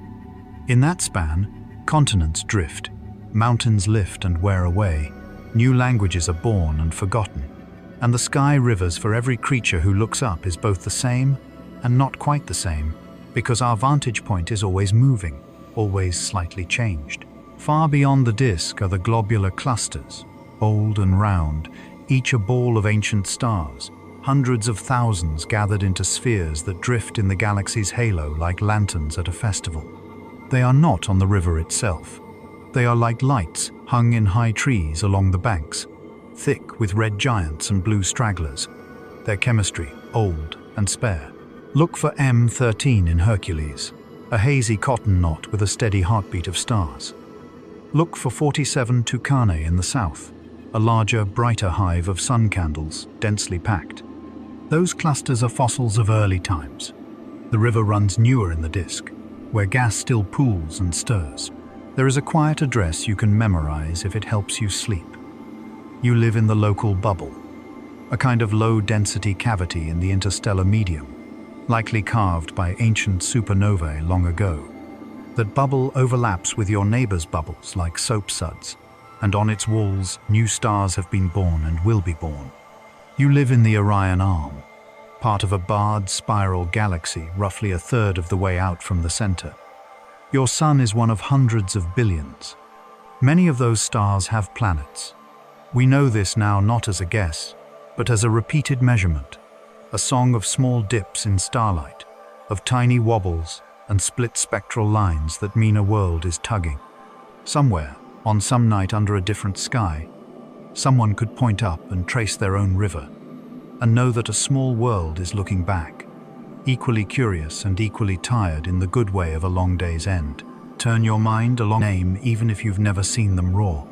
In that span, continents drift, mountains lift and wear away, new languages are born and forgotten, and the sky rivers for every creature who looks up is both the same and not quite the same, because our vantage point is always moving, always slightly changed. Far beyond the disk are the globular clusters, old and round, each a ball of ancient stars, hundreds of thousands gathered into spheres that drift in the galaxy's halo like lanterns at a festival. They are not on the river itself. They are like lights hung in high trees along the banks, thick with red giants and blue stragglers, their chemistry old and spare. Look for M13 in Hercules, a hazy cotton knot with a steady heartbeat of stars. Look for 47 Tucanae in the south, a larger, brighter hive of sun candles, densely packed. Those clusters are fossils of early times. The river runs newer in the disk, where gas still pools and stirs. There is a quiet address you can memorize if it helps you sleep. You live in the local bubble, a kind of low-density cavity in the interstellar medium, likely carved by ancient supernovae long ago. That bubble overlaps with your neighbor's bubbles like soap suds, and on its walls, new stars have been born and will be born. You live in the Orion Arm, part of a barred spiral galaxy roughly a third of the way out from the center. Your sun is one of hundreds of billions. Many of those stars have planets. We know this now not as a guess, but as a repeated measurement, a song of small dips in starlight, of tiny wobbles and split spectral lines that mean a world is tugging. Somewhere, on some night under a different sky, someone could point up and trace their own river, and know that a small world is looking back, equally curious and equally tired in the good way of a long day's end. Turn your mind along name even if you've never seen them roar.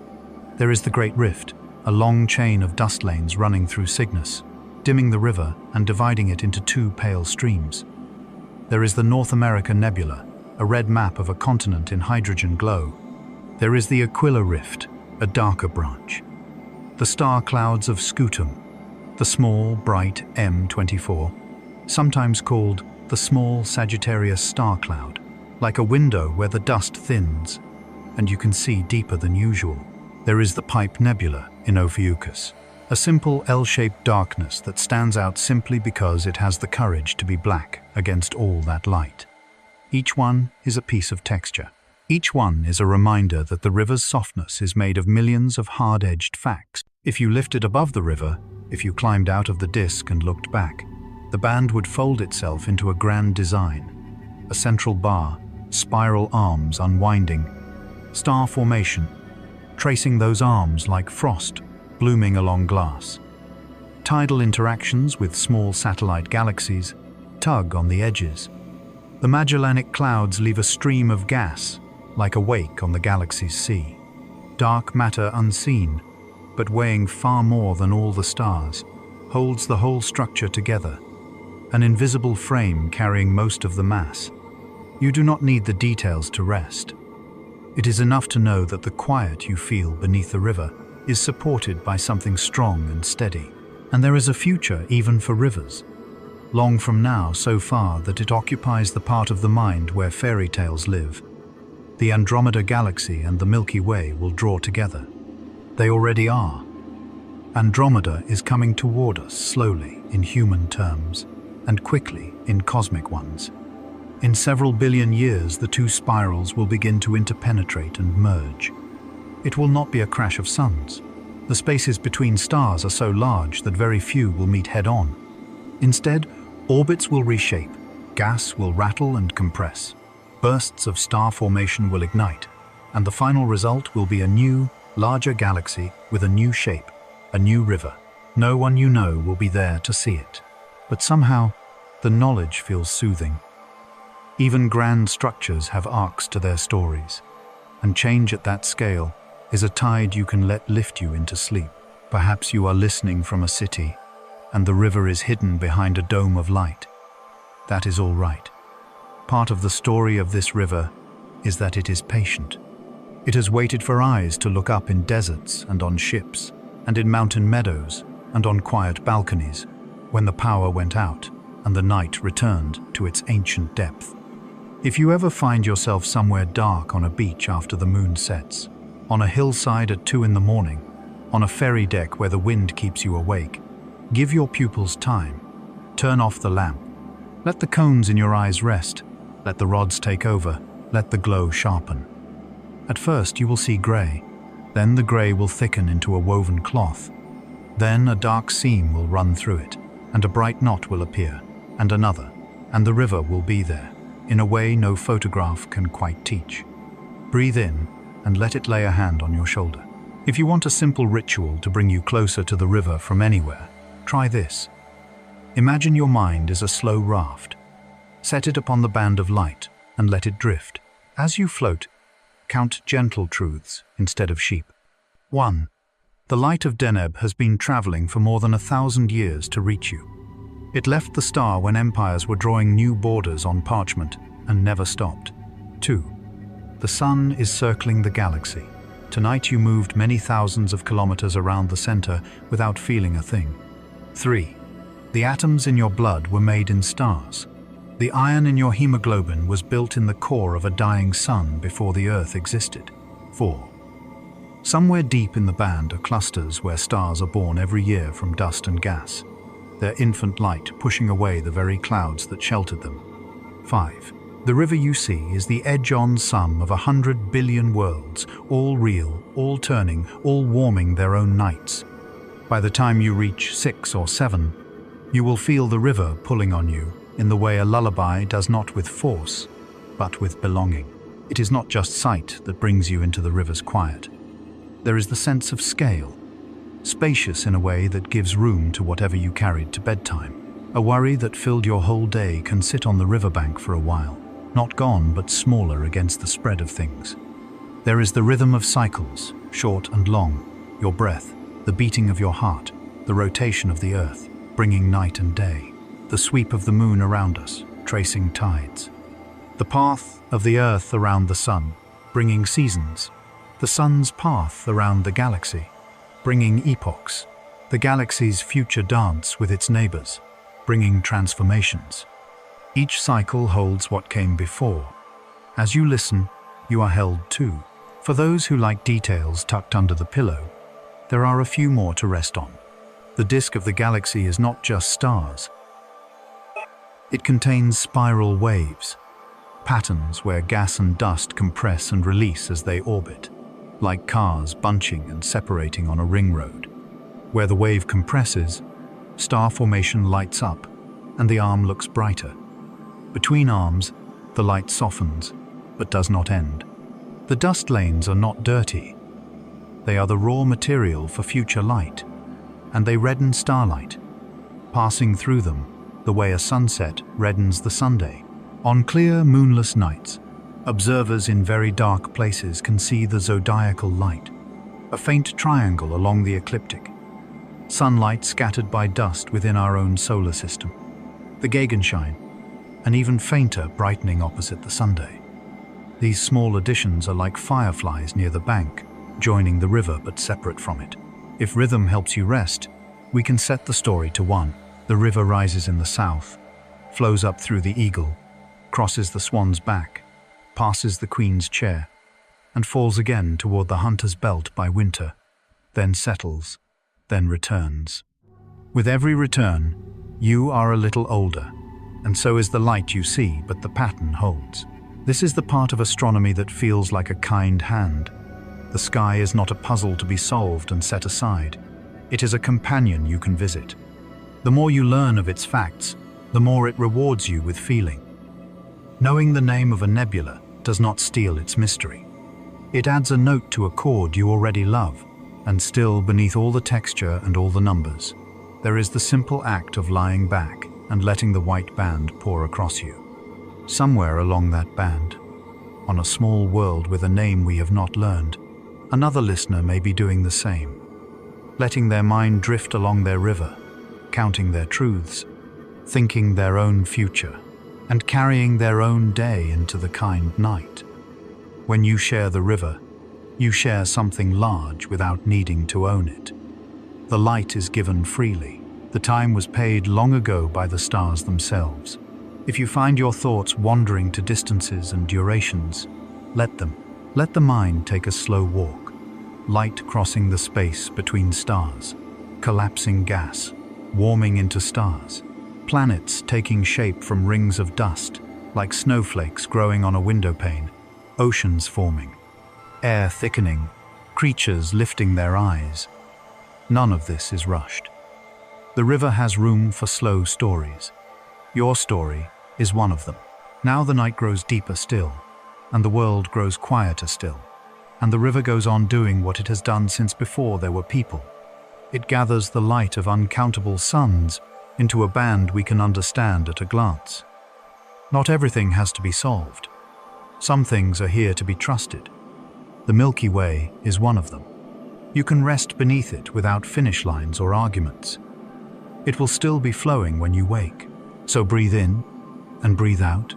There is the Great Rift, a long chain of dust lanes running through Cygnus, dimming the river and dividing it into two pale streams. There is the North America Nebula, a red map of a continent in hydrogen glow. There is the Aquila Rift, a darker branch. The star clouds of Scutum, the small, bright M24, sometimes called the small Sagittarius star cloud, like a window where the dust thins, and you can see deeper than usual. There is the Pipe Nebula in Ophiuchus, a simple L-shaped darkness that stands out simply because it has the courage to be black against all that light. Each one is a piece of texture. Each one is a reminder that the river's softness is made of millions of hard-edged facts. If you lifted above the river, if you climbed out of the disk and looked back, the band would fold itself into a grand design. A central bar, spiral arms unwinding, star formation, tracing those arms like frost blooming along glass. Tidal interactions with small satellite galaxies tug on the edges. The Magellanic Clouds leave a stream of gas, like a wake on the galaxy's sea. dark matter unseen, but weighing far more than all the stars, holds the whole structure together, an invisible frame carrying most of the mass. You do not need the details to rest. It is enough to know that the quiet you feel beneath the river is supported by something strong and steady. And there is a future even for rivers, long from now so far that it occupies the part of the mind where fairy tales live. The Andromeda Galaxy and the Milky Way will draw together. They already are. Andromeda is coming toward us slowly in human terms, and quickly in cosmic ones. In several billion years, the two spirals will begin to interpenetrate and merge. It will not be a crash of suns. The spaces between stars are so large that very few will meet head-on. Instead, orbits will reshape, gas will rattle and compress, bursts of star formation will ignite, and the final result will be a new, larger galaxy with a new shape, a new river. No one you know will be there to see it. But somehow, the knowledge feels soothing. Even grand structures have arcs to their stories, and change at that scale is a tide you can let lift you into sleep. Perhaps you are listening from a city, and the river is hidden behind a dome of light. That is all right. Part of the story of this river is that it is patient. It has waited for eyes to look up in deserts and on ships, and in mountain meadows, and on quiet balconies, when the power went out and the night returned to its ancient depth. If you ever find yourself somewhere dark on a beach after the moon sets, on a hillside at 2 in the morning, on a ferry deck where the wind keeps you awake, give your pupils time. Turn off the lamp. Let the cones in your eyes rest. Let the rods take over. Let the glow sharpen. At first you will see grey. Then the grey will thicken into a woven cloth. Then a dark seam will run through it, and a bright knot will appear, and another, and the river will be there, in a way no photograph can quite teach. Breathe in and let it lay a hand on your shoulder. If you want a simple ritual to bring you closer to the river from anywhere, try this. Imagine your mind is a slow raft. Set it upon the band of light and let it drift. As you float, count gentle truths instead of sheep. 1. The light of Deneb has been traveling for more than 1,000 years to reach you. It left the star when empires were drawing new borders on parchment and never stopped. 2. The sun is circling the galaxy. Tonight you moved many thousands of kilometers around the center without feeling a thing. 3. The atoms in your blood were made in stars. The iron in your hemoglobin was built in the core of a dying sun before the Earth existed. 4. Somewhere deep in the band are clusters where stars are born every year from dust and gas, their infant light pushing away the very clouds that sheltered them. 5. The river you see is the edge-on sum of 100 billion worlds, all real, all turning, all warming their own nights. By the time you reach 6 or 7, you will feel the river pulling on you in the way a lullaby does, not with force, but with belonging. It is not just sight that brings you into the river's quiet. There is the sense of scale, spacious in a way that gives room to whatever you carried to bedtime. A worry that filled your whole day can sit on the riverbank for a while, not gone but smaller against the spread of things. There is the rhythm of cycles, short and long, your breath, the beating of your heart, the rotation of the earth, bringing night and day, the sweep of the moon around us, tracing tides. The path of the earth around the sun, bringing seasons. The sun's path around the galaxy, bringing epochs. The galaxy's future dance with its neighbors, bringing transformations. Each cycle holds what came before. As you listen, you are held too. For those who like details tucked under the pillow, there are a few more to rest on. The disk of the galaxy is not just stars. It contains spiral waves, patterns where gas and dust compress and release as they orbit, like cars bunching and separating on a ring road. Where the wave compresses, star formation lights up, and the arm looks brighter. Between arms, the light softens, but does not end. The dust lanes are not dirty. They are the raw material for future light, and they redden starlight, passing through them the way a sunset reddens the Sunday. On clear, moonless nights, observers in very dark places can see the zodiacal light, a faint triangle along the ecliptic, sunlight scattered by dust within our own solar system, the Gegenschein, an even fainter brightening opposite the Sunday. These small additions are like fireflies near the bank, joining the river but separate from it. If rhythm helps you rest, we can set the story to one. The river rises in the south, flows up through the Eagle, crosses the Swan's Back, passes the Queen's Chair, and falls again toward the Hunter's Belt by winter, then settles, then returns. With every return, you are a little older, and so is the light you see, but the pattern holds. This is the part of astronomy that feels like a kind hand. The sky is not a puzzle to be solved and set aside. It is a companion you can visit. The more you learn of its facts, the more it rewards you with feeling. Knowing the name of a nebula does not steal its mystery. It adds a note to a chord you already love, and still, beneath all the texture and all the numbers, there is the simple act of lying back and letting the white band pour across you. Somewhere along that band, on a small world with a name we have not learned, another listener may be doing the same, letting their mind drift along their river, counting their truths, thinking their own future, and carrying their own day into the kind night. When you share the river, you share something large without needing to own it. The light is given freely. The time was paid long ago by the stars themselves. If you find your thoughts wandering to distances and durations, let them. Let the mind take a slow walk. Light crossing the space between stars, collapsing gas, warming into stars, planets taking shape from rings of dust, like snowflakes growing on a windowpane, oceans forming, air thickening, creatures lifting their eyes. None of this is rushed. The river has room for slow stories. Your story is one of them. Now the night grows deeper still, and the world grows quieter still, and the river goes on doing what it has done since before there were people. It gathers the light of uncountable suns into a band we can understand at a glance. Not everything has to be solved. Some things are here to be trusted. The Milky Way is one of them. You can rest beneath it without finish lines or arguments. It will still be flowing when you wake. So breathe in and breathe out,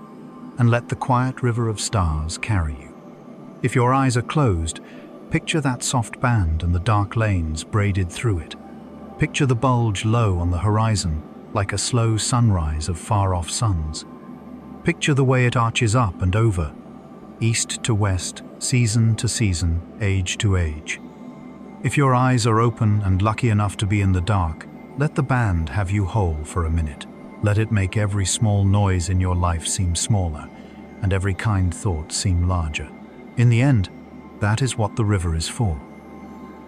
and let the quiet river of stars carry you. If your eyes are closed, picture that soft band and the dark lanes braided through it. Picture the bulge low on the horizon, like a slow sunrise of far-off suns. Picture the way it arches up and over, east to west, season to season, age to age. If your eyes are open and lucky enough to be in the dark, let the band have you whole for a minute. Let it make every small noise in your life seem smaller, and every kind thought seem larger. In the end, that is what the river is for.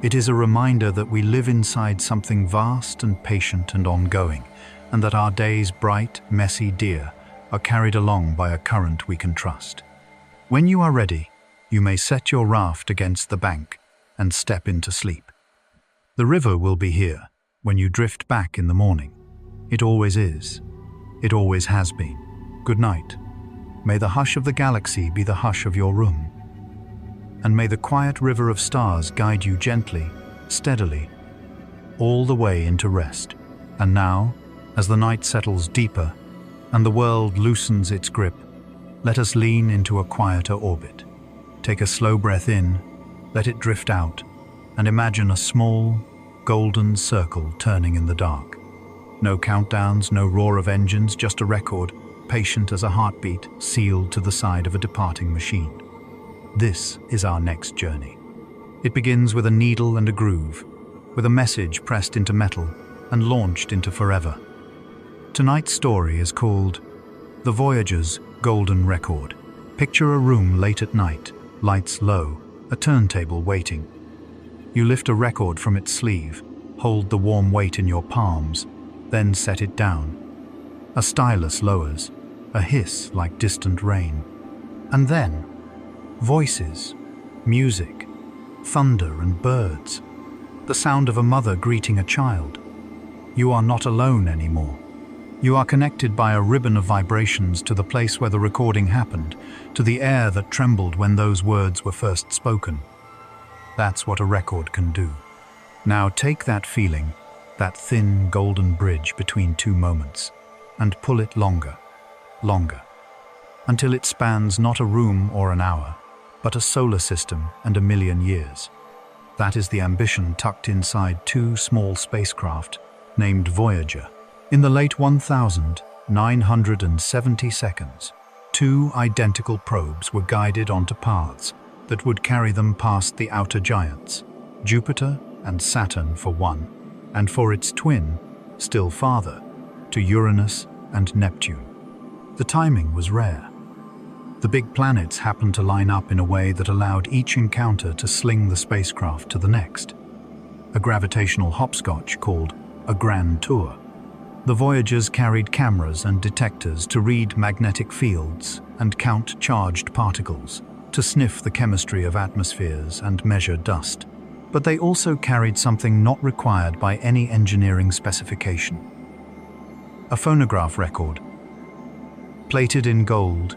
It is a reminder that we live inside something vast and patient and ongoing, and that our days, bright, messy, dear, are carried along by a current we can trust. When you are ready, you may set your raft against the bank and step into sleep. The river will be here when you drift back in the morning. It always is. It always has been. Good night. May the hush of the galaxy be the hush of your room. And may the quiet river of stars guide you gently, steadily, all the way into rest. And now, as the night settles deeper and the world loosens its grip, let us lean into a quieter orbit. Take a slow breath in, let it drift out, and imagine a small, golden circle turning in the dark. No countdowns, no roar of engines, just a record, patient as a heartbeat, sealed to the side of a departing machine. This is our next journey. It begins with a needle and a groove, with a message pressed into metal and launched into forever. Tonight's story is called The Voyager's Golden Record. Picture a room late at night, lights low, a turntable waiting. You lift a record from its sleeve, hold the warm weight in your palms, then set it down. A stylus lowers, a hiss like distant rain. And then, voices, music, thunder and birds. The sound of a mother greeting a child. You are not alone anymore. You are connected by a ribbon of vibrations to the place where the recording happened, to the air that trembled when those words were first spoken. That's what a record can do. Now take that feeling, that thin golden bridge between two moments, and pull it longer, longer, until it spans not a room or an hour, but a solar system and 1,000,000 years. That is the ambition tucked inside two small spacecraft named Voyager. In the late 1970 seconds, two identical probes were guided onto paths that would carry them past the outer giants, Jupiter and Saturn for one, and for its twin, still farther, to Uranus and Neptune. The timing was rare. The big planets happened to line up in a way that allowed each encounter to sling the spacecraft to the next. A gravitational hopscotch called a grand tour. The Voyagers carried cameras and detectors to read magnetic fields and count charged particles, to sniff the chemistry of atmospheres and measure dust. But they also carried something not required by any engineering specification. A phonograph record, plated in gold,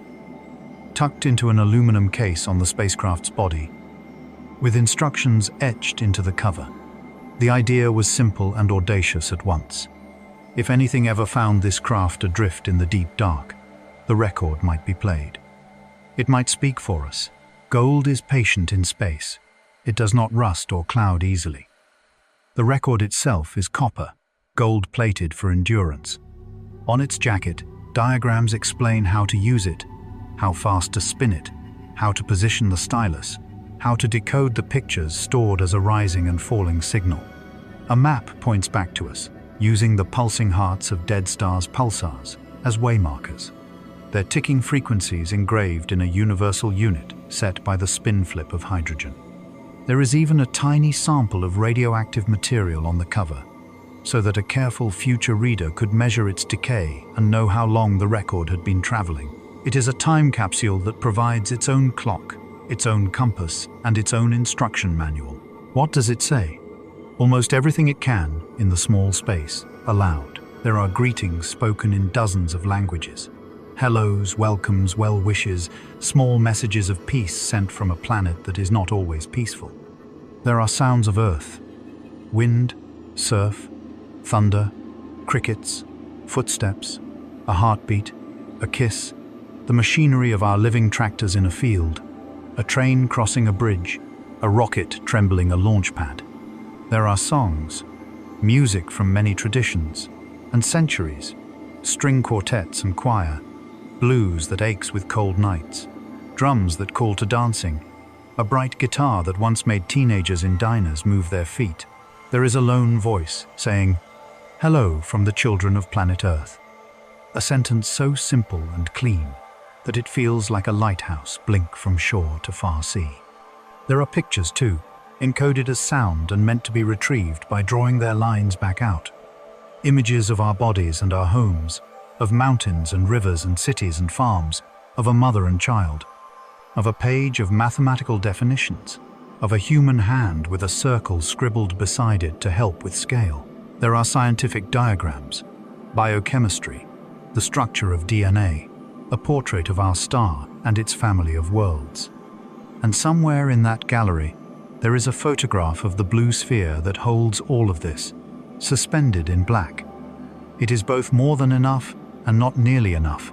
tucked into an aluminum case on the spacecraft's body, with instructions etched into the cover. The idea was simple and audacious at once. If anything ever found this craft adrift in the deep dark, the record might be played. It might speak for us. Gold is patient in space. It does not rust or cloud easily. The record itself is copper, gold-plated for endurance. On its jacket, diagrams explain how to use it, how fast to spin it, how to position the stylus, how to decode the pictures stored as a rising and falling signal. A map points back to us, using the pulsing hearts of dead stars' pulsars as waymarkers, their ticking frequencies engraved in a universal unit set by the spin flip of hydrogen. There is even a tiny sample of radioactive material on the cover, so that a careful future reader could measure its decay and know how long the record had been traveling. It is a time capsule that provides its own clock, its own compass, and its own instruction manual. What does it say? Almost everything it can, in the small space, aloud. There are greetings spoken in dozens of languages. Hellos, welcomes, well wishes, small messages of peace sent from a planet that is not always peaceful. There are sounds of Earth, wind, surf, thunder, crickets, footsteps, a heartbeat, a kiss, the machinery of our living tractors in a field, a train crossing a bridge, a rocket trembling a launch pad. There are songs, music from many traditions and centuries, string quartets and choir, blues that aches with cold nights, drums that call to dancing, a bright guitar that once made teenagers in diners move their feet. There is a lone voice saying, "Hello from the children of planet Earth." A sentence so simple and clean that it feels like a lighthouse blink from shore to far sea. There are pictures too, encoded as sound and meant to be retrieved by drawing their lines back out. Images of our bodies and our homes, of mountains and rivers and cities and farms, of a mother and child, of a page of mathematical definitions, of a human hand with a circle scribbled beside it to help with scale. There are scientific diagrams, biochemistry, the structure of DNA, a portrait of our star and its family of worlds. And somewhere in that gallery, there is a photograph of the blue sphere that holds all of this, suspended in black. It is both more than enough and not nearly enough,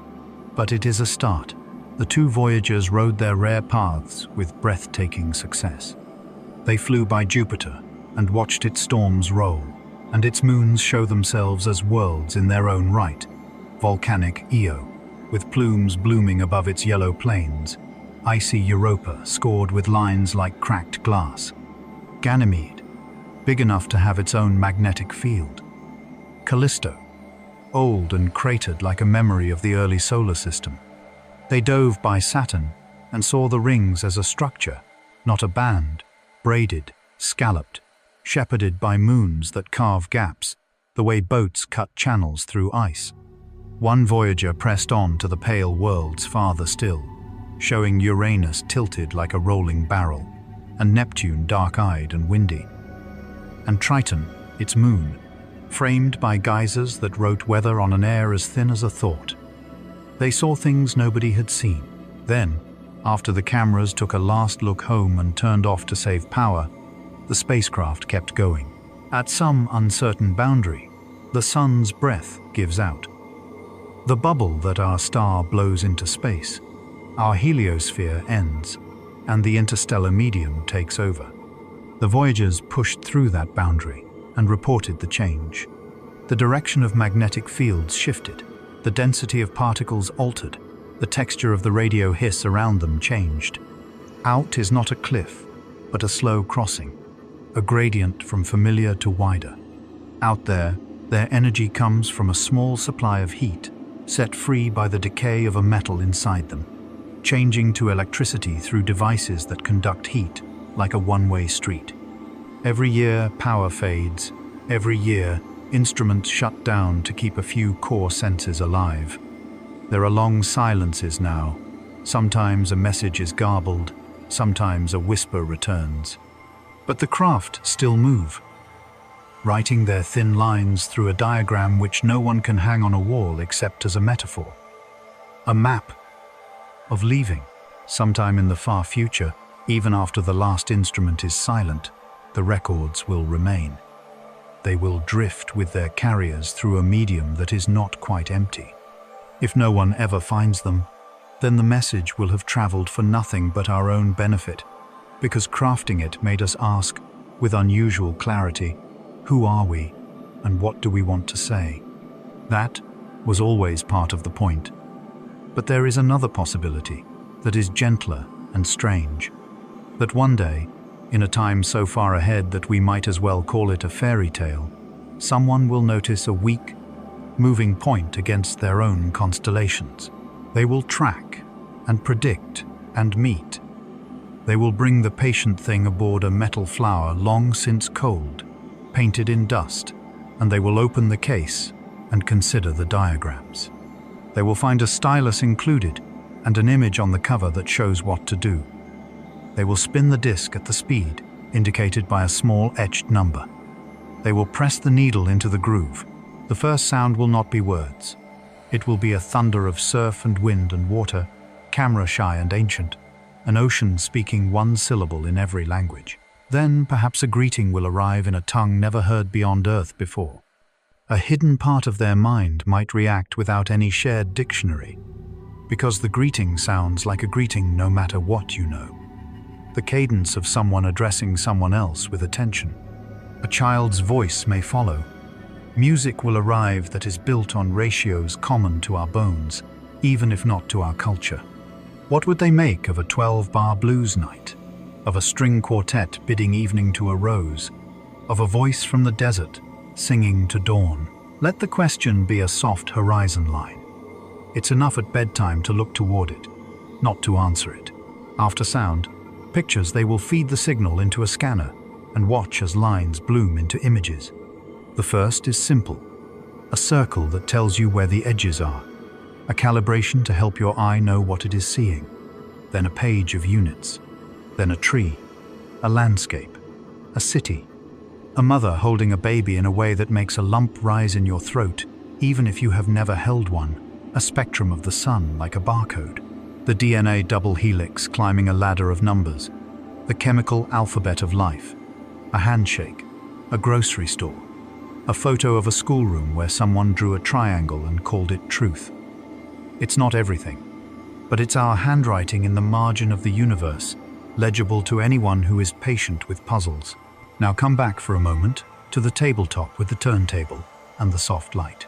but it is a start. The two Voyagers rode their rare paths with breathtaking success. They flew by Jupiter and watched its storms roll, and its moons show themselves as worlds in their own right. Volcanic Io, with plumes blooming above its yellow plains. Icy Europa, scored with lines like cracked glass. Ganymede, big enough to have its own magnetic field. Callisto, old and cratered like a memory of the early solar system. They dove by Saturn and saw the rings as a structure, not a band, braided, scalloped, shepherded by moons that carve gaps, the way boats cut channels through ice. One Voyager pressed on to the pale worlds farther still, showing Uranus tilted like a rolling barrel, and Neptune dark-eyed and windy. And Triton, its moon, framed by geysers that wrote weather on an air as thin as a thought. They saw things nobody had seen. Then, After the cameras took a last look home and turned off to save power, the spacecraft kept going. At some uncertain boundary, the sun's breath gives out. The bubble that our star blows into space, our heliosphere ends, and the interstellar medium takes over. The Voyagers pushed through that boundary and reported the change. The direction of magnetic fields shifted, the density of particles altered, the texture of the radio hiss around them changed. Out is not a cliff, but a slow crossing, a gradient from familiar to wider. Out there, their energy comes from a small supply of heat, set free by the decay of a metal inside them, changing to electricity through devices that conduct heat like a one-way street. Every year, power fades. Every year, instruments shut down to keep a few core senses alive. There are long silences now. Sometimes a message is garbled, sometimes a whisper returns. But the craft still move, writing their thin lines through a diagram which no one can hang on a wall except as a metaphor. A map of leaving. Sometime in the far future, even after the last instrument is silent, the records will remain. They will drift with their carriers through a medium that is not quite empty. If no one ever finds them, then the message will have traveled for nothing but our own benefit, because crafting it made us ask, with unusual clarity, who are we, and what do we want to say? That was always part of the point. But there is another possibility that is gentler and strange, that one day, in a time so far ahead that we might as well call it a fairy tale, someone will notice a weak, moving point against their own constellations. They will track and predict and meet. They will bring the patient thing aboard a metal flower long since cold, painted in dust, and they will open the case and consider the diagrams. They will find a stylus included and an image on the cover that shows what to do. They will spin the disc at the speed indicated by a small etched number. They will press the needle into the groove. The first sound will not be words. It will be a thunder of surf and wind and water, camera-shy and ancient, an ocean speaking one syllable in every language. Then perhaps a greeting will arrive in a tongue never heard beyond Earth before. A hidden part of their mind might react without any shared dictionary, because the greeting sounds like a greeting no matter what you know. The cadence of someone addressing someone else with attention. A child's voice may follow. Music will arrive that is built on ratios common to our bones, even if not to our culture. What would they make of a 12-bar blues night? Of a string quartet bidding evening to a rose? Of a voice from the desert singing to dawn? Let the question be a soft horizon line. It's enough at bedtime to look toward it, not to answer it. After sound, pictures, they will feed the signal into a scanner and watch as lines bloom into images. The first is simple, a circle that tells you where the edges are, a calibration to help your eye know what it is seeing, then a page of units, then a tree, a landscape, a city, a mother holding a baby in a way that makes a lump rise in your throat, even if you have never held one, a spectrum of the sun like a barcode, the DNA double helix climbing a ladder of numbers, the chemical alphabet of life, a handshake, a grocery store, a photo of a schoolroom where someone drew a triangle and called it truth. It's not everything, but it's our handwriting in the margin of the universe, legible to anyone who is patient with puzzles. Now come back for a moment to the tabletop with the turntable and the soft light.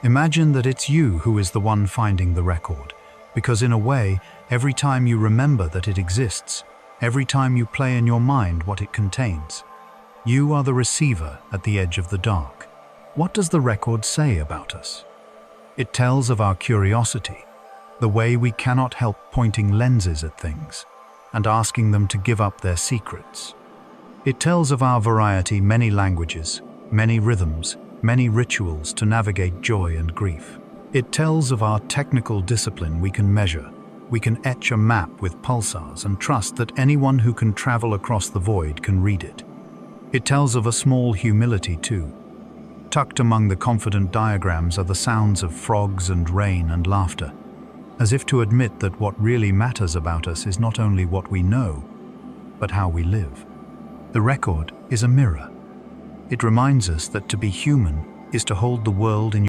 Imagine that it's you who is the one finding the record, because in a way, every time you remember that it exists, every time you play in your mind what it contains, you are the receiver at the edge of the dark. What does the record say about us? It tells of our curiosity, the way we cannot help pointing lenses at things and asking them to give up their secrets. It tells of our variety, many languages, many rhythms, many rituals to navigate joy and grief. It tells of our technical discipline we can measure. We can etch a map with pulsars and trust that anyone who can travel across the void can read it. It tells of a small humility too. Tucked among the confident diagrams are the sounds of frogs and rain and laughter. as if to admit that what really matters about us is not only what we know, but how we live. The record is a mirror. It reminds us that to be human is to hold the world in